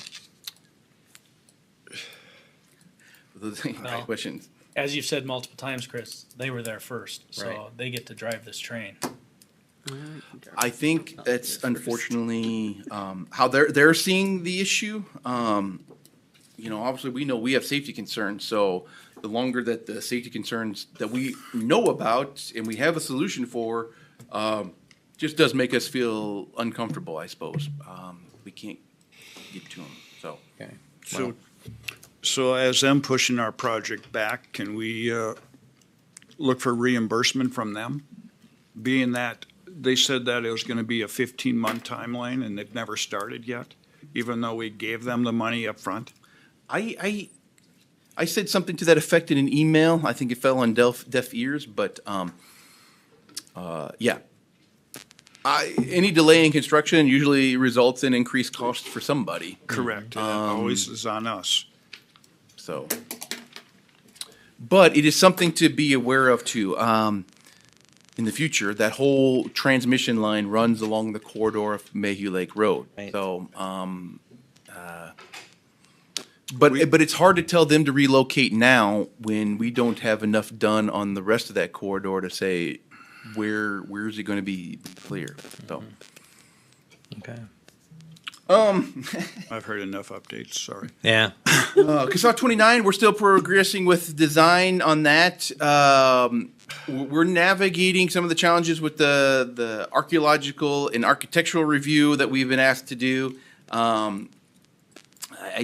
those are Well, questions. As you've said multiple times, Chris, they were there first, so Right. they get to drive this train. I think that's unfortunately how they're seeing the issue. Obviously, we know we have safety concerns, so the longer that the safety concerns that we know about and we have a solution for, just does make us feel uncomfortable, I suppose. We can't get to them, so. Okay. So as them pushing our project back, can we look for reimbursement from them? Being that they said that it was gonna be a 15-month timeline and they've never started yet, even though we gave them the money up front. I said something to that effect in an email. I think it fell on deaf ears, but yeah. Any delay in construction usually results in increased costs for somebody. Correct. And it always is on us. So, but it is something to be aware of too. In the future, that whole transmission line runs along the corridor of Mayhew Lake Road. Right. So, but it's hard to tell them to relocate now when we don't have enough done on the rest of that corridor to say where's it going to be clear. So, Okay. I've heard enough updates, sorry. Yeah. CASA 29, we're still progressing with design on that. We're navigating some of the challenges with the archaeological and architectural review that we've been asked to do. I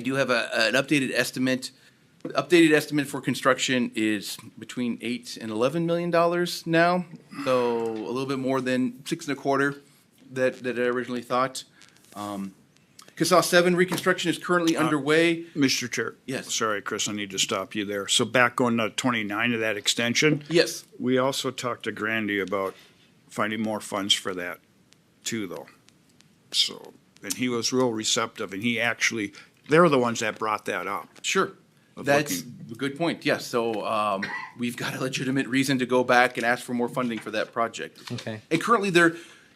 do have an updated estimate. Updated estimate for construction is between $8 and $11 million now, so a little bit more than 6.25 that I originally thought. CASA 7 reconstruction is currently underway. Mr. Chair. Yes. Sorry, Chris, I need to stop you there. So back on to 29 of that extension. Yes. We also talked to Grandy about finding more funds for that too, though. So, and he was real receptive, and they're the ones that brought that up. Sure. That's a good point, yes. So we've got a legitimate reason to go back and ask for more funding for that project. Okay. And currently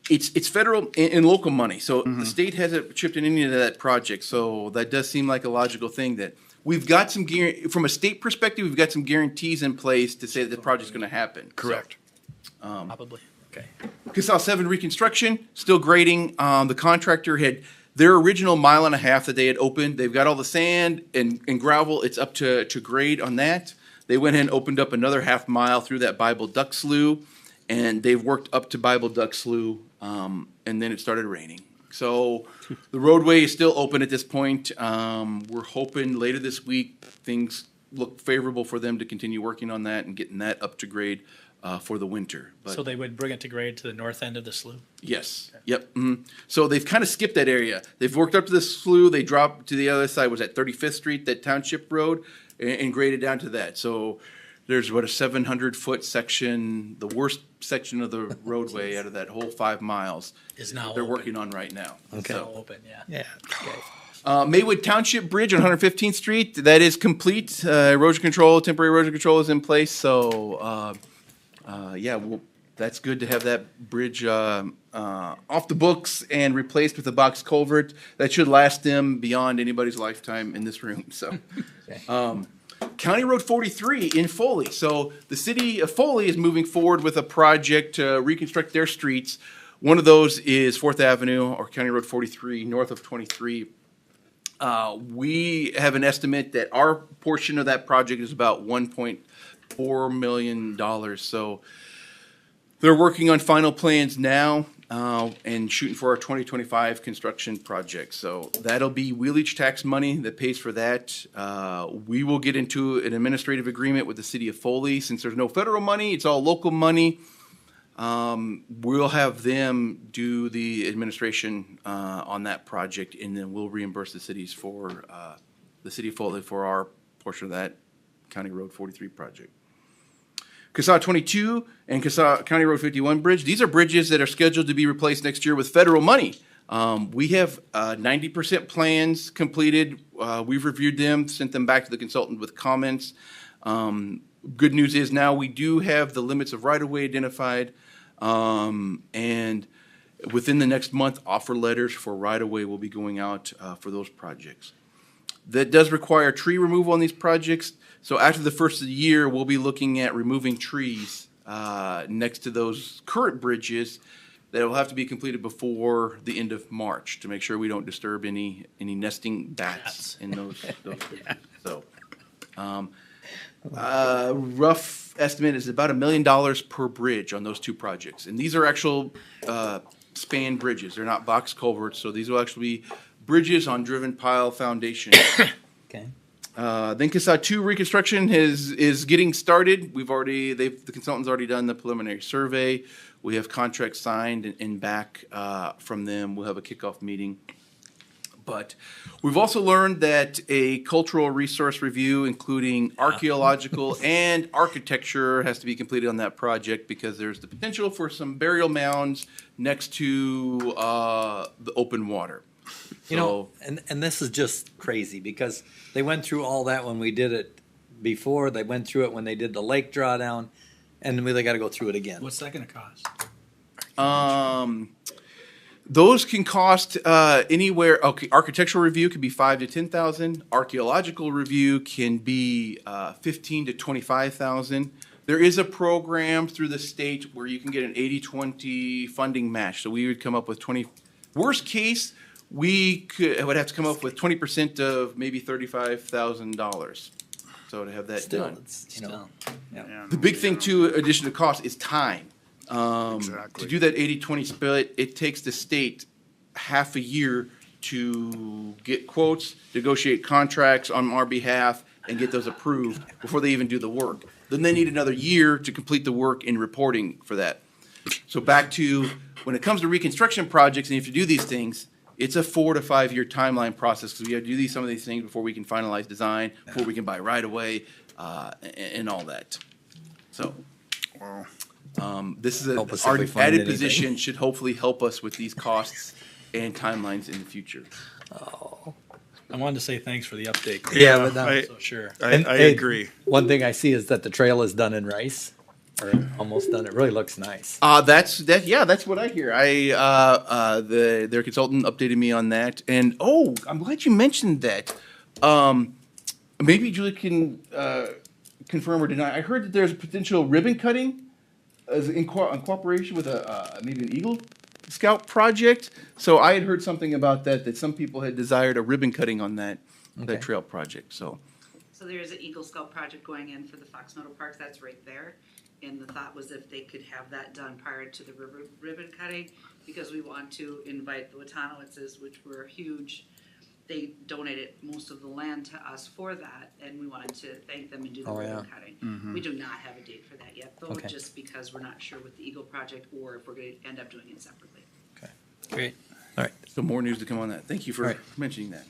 it's federal and local money, so the state hasn't chipped in any of that project, so that does seem like a logical thing that we've got some from a state perspective, we've got some guarantees in place to say that the project's gonna happen. Correct. Probably. Okay. CASA 7 reconstruction, still grading. The contractor had their original 1.5 miles that they had opened. They've got all the sand and gravel. It's up to grade on that. They went ahead and opened up another 1/2 mile through that Bible Duck Slough, and they've worked up to Bible Duck Slough, and then it started raining. So the roadway is still open at this point. We're hoping later this week things look favorable for them to continue working on that and getting that up to grade for the winter. But So they would bring it to grade to the north end of the slough? yes, yep. So they've kind of skipped that area. They've worked up to the slough. They dropped to the other side. Was at 35th Street, that township road, and graded down to that. So there's what a 700-foot section, the worst section of the roadway out of that whole 5 miles Is now they're open. working on right now. Okay. So, Open, yeah. Yeah. Okay. Maywood Township Bridge on 115th Street, that is complete. Erosion control, temporary erosion control is in place. So, that's good to have that bridge off the books and replaced with a box culvert. That should last them beyond anybody's lifetime in this room. So, County Road 43 in Foley. So the city of Foley is moving forward with a project to reconstruct their streets. One of those is 4th Avenue or County Road 43 north of 23. We have an estimate that our portion of that project is about $1.4 million. So they're working on final plans now and shooting for our 2025 construction project. So that'll be wheelage tax money that pays for that. We will get into an administrative agreement with the city of Foley. Since there's no federal money, it's all local money. We'll have them do the administration on that project, and then we'll reimburse the city of Foley for our portion of that County Road 43 project. CASA 22 and CASA County Road 51 bridge. These are bridges that are scheduled to be replaced next year with federal money. We have 90% plans completed. We've reviewed them, sent them back to the consultant with comments. Good news is now we do have the limits of right-of-way identified. And within the next month, offer letters for right-of-way will be going out for those projects. That does require tree removal on these projects. So after the first of the year, we'll be looking at removing trees next to those current bridges that will have to be completed before the end of March to make sure we don't disturb any nesting bats in those bridges. So, rough estimate is about $1 million per bridge on those two projects. And these are actual span bridges. They're not box culverts, so these will actually be bridges on driven pile foundation. Okay. Then CASA 2 reconstruction is getting started. The consultant's already done the preliminary survey. We have contracts signed and back from them. We'll have a kickoff meeting. But we've also learned that a cultural resource review, including archaeological and architecture, has to be completed on that project because there's the potential for some burial mounds next to the open water. You know, and this is just crazy because they went through all that when we did it before. They went through it when they did the lake drawdown, and they got to go through it again. What's that going to cost? Those can cost anywhere. Okay, architectural review can be $5,000 to $10,000. Archaeological review can be $15,000 to $25,000. There is a program through the state where you can get an 80-20 funding match. So we would come up with 20. Worst case, would have to come up with 20% of maybe $35,000. So to have that done. The big thing too, addition to cost, is time. Exactly. To do that 80-20 split, it takes the state half a year to get quotes, negotiate contracts on our behalf, and get those approved before they even do the work. Then they need another year to complete the work in reporting for that. So back to when it comes to reconstruction projects and you have to do these things, it's a 4 to 5 year timeline process because we have to do some of these things before we can finalize design, before we can buy right away, and all that. So. This is our added position should hopefully help us with these costs and timelines in the future. Oh. I wanted to say thanks for the update. Yeah, but now, sure. I agree. One thing I see is that the trail is done in rice, or almost done. It really looks nice. That's what I hear. Their consultant updated me on that, and I'm glad you mentioned that. Maybe Julie can confirm or deny. I heard that there's a potential ribbon cutting in cooperation with maybe an Eagle Scout project. So I had heard something about that some people had desired a ribbon cutting on that trail project. So there's an Eagle Scout project going in for the Fox Meadow Park. That's right there. And the thought was if they could have that done prior to the ribbon cutting, because we want to invite the Watanowitzes, which were huge. They donated most of the land to us for that, and we wanted to thank them and do the ribbon cutting. Mm-hmm. We do not have a date for that yet, though, just because we're not sure with the Eagle project or if we're going to end up doing it separately. Okay, great. All right. So more news to come on that. Thank you for mentioning that.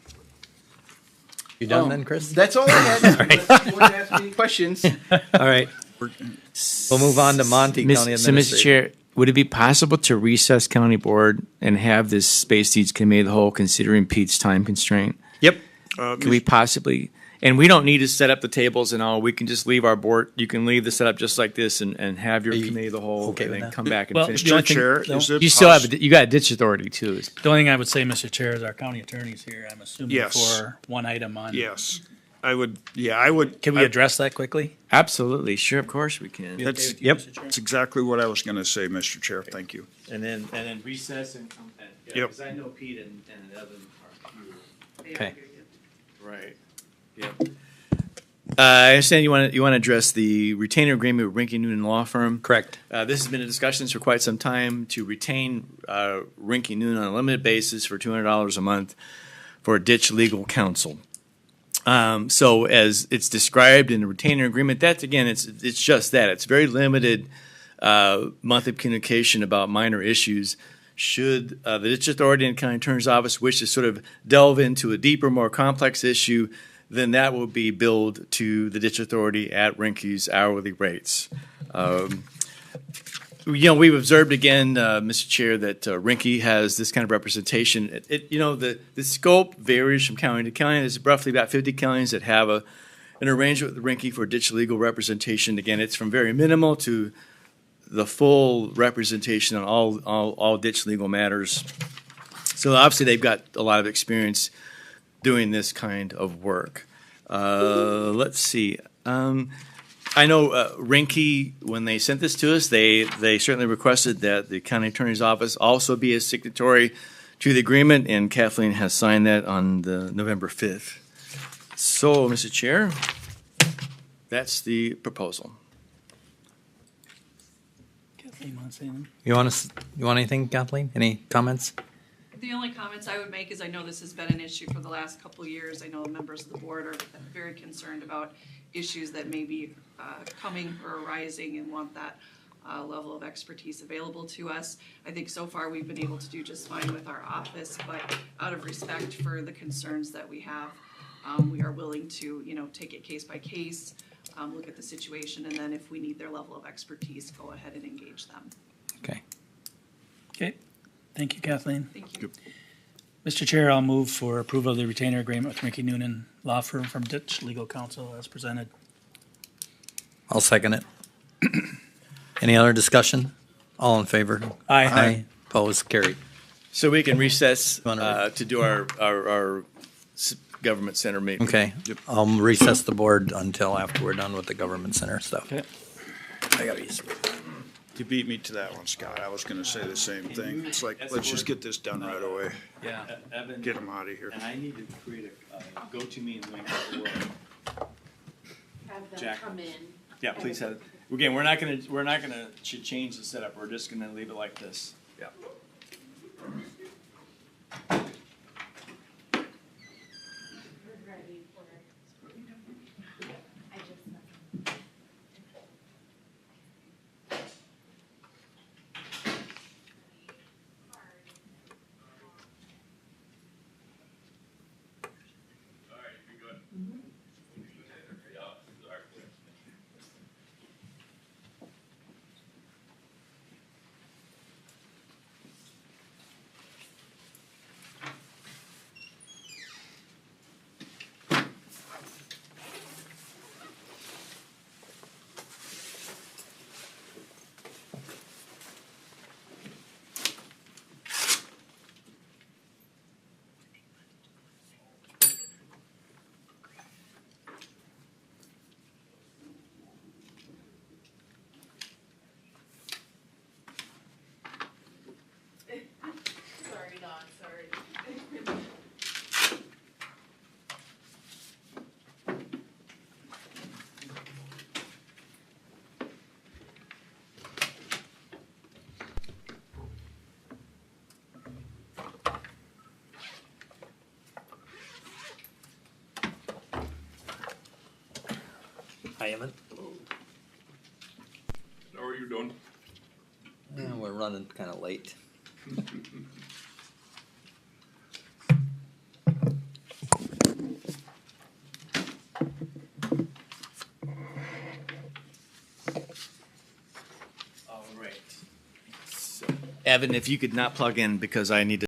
You done then, Chris? That's all I had. All right. Unless you want to ask me questions. All right. We'll move on to Monty County Administrator. So, Mr. Chair, would it be possible to recess County Board and have this Space Needs Committee of the whole considering Pete's time constraint? Yep. Can we possibly, and we don't need to set up the tables and all, we can just leave our board, you can leave the setup just like this and have your committee of the whole, okay and with then that? come back and Well, finish. the only Mr. thing- Chair, no. is it You still have, poss- you got a ditch authority too. The only thing I would say, Mr. Chair, is our county attorney's here, I'm assuming, Yes. for one item on. Yes, I would, I would. Can we address that quickly? Absolutely, sure, of course we can. That's, Yep. that's exactly what I was gonna say, Mr. Chair, thank you. And then recess and come back. Yep. Because I know Pete and Evan are here. Okay. Right. Yep. I understand you want to address the retainer agreement with Rinke Noonan Law Firm. Correct. This has been in discussions for quite some time to retain Rinke Noonan on a limited basis for $200 a month for ditch legal counsel. So as it's described in the retainer agreement, that's again, it's just that. It's very limited monthly communication about minor issues. Should the Ditch Authority and County Attorney's Office wish to sort of delve into a deeper, more complex issue, then that will be billed to the Ditch Authority at Rinke's hourly rates. We've observed again, Mr. Chair, that Rinke has this kind of representation. The scope varies from county to county. There's roughly about 50 counties that have an arrangement with Rinke for ditch legal representation. Again, it's from very minimal to the full representation on all ditch legal matters. So obviously they've got a lot of experience doing this kind of work. Let's see. I know Rinke, when they sent this to us, they certainly requested that the county attorney's office also be a signatory to the agreement, and Kathleen has signed that on the November 5th. So, Mr. Chair, that's the proposal. Kathleen, want to say anything? You want anything, Kathleen? Any comments? The only comments I would make is I know this has been an issue for the last couple of years. I know members of the board are very concerned about issues that may be coming or arising and want that level of expertise available to us. I think so far we've been able to do just fine with our office, but out of respect for the concerns that we have, we are willing to, take it case by case, look at the situation, and then if we need their level of expertise, go ahead and engage them. Okay. Okay, thank you, Kathleen. Thank you. Mr. Chair, I'll move for approval of the retainer agreement with Rinke Noonan Law Firm from Ditch Legal Counsel as presented. I'll second it. Any other discussion? All in favor? Aye. Opposed? Carried. So we can recess Wanna to do our government center meeting. Okay. I'll recess the board until after we're done with the government center stuff. Okay. I gotta use. You beat me to that one, Scott. I was gonna say the same thing. It's like, let's just get this done right away. Yeah. Evan, Get them out of here. and I need to create a go-to meeting link. Have them Jack. come in. Yeah, please have. Again, we're not gonna change the setup. We're just gonna leave it like this. Yeah. Sorry, Don, sorry. Hi, Evan. How are you doing? We're running kind of late. All right. So, Evan, if you could not plug in because I need to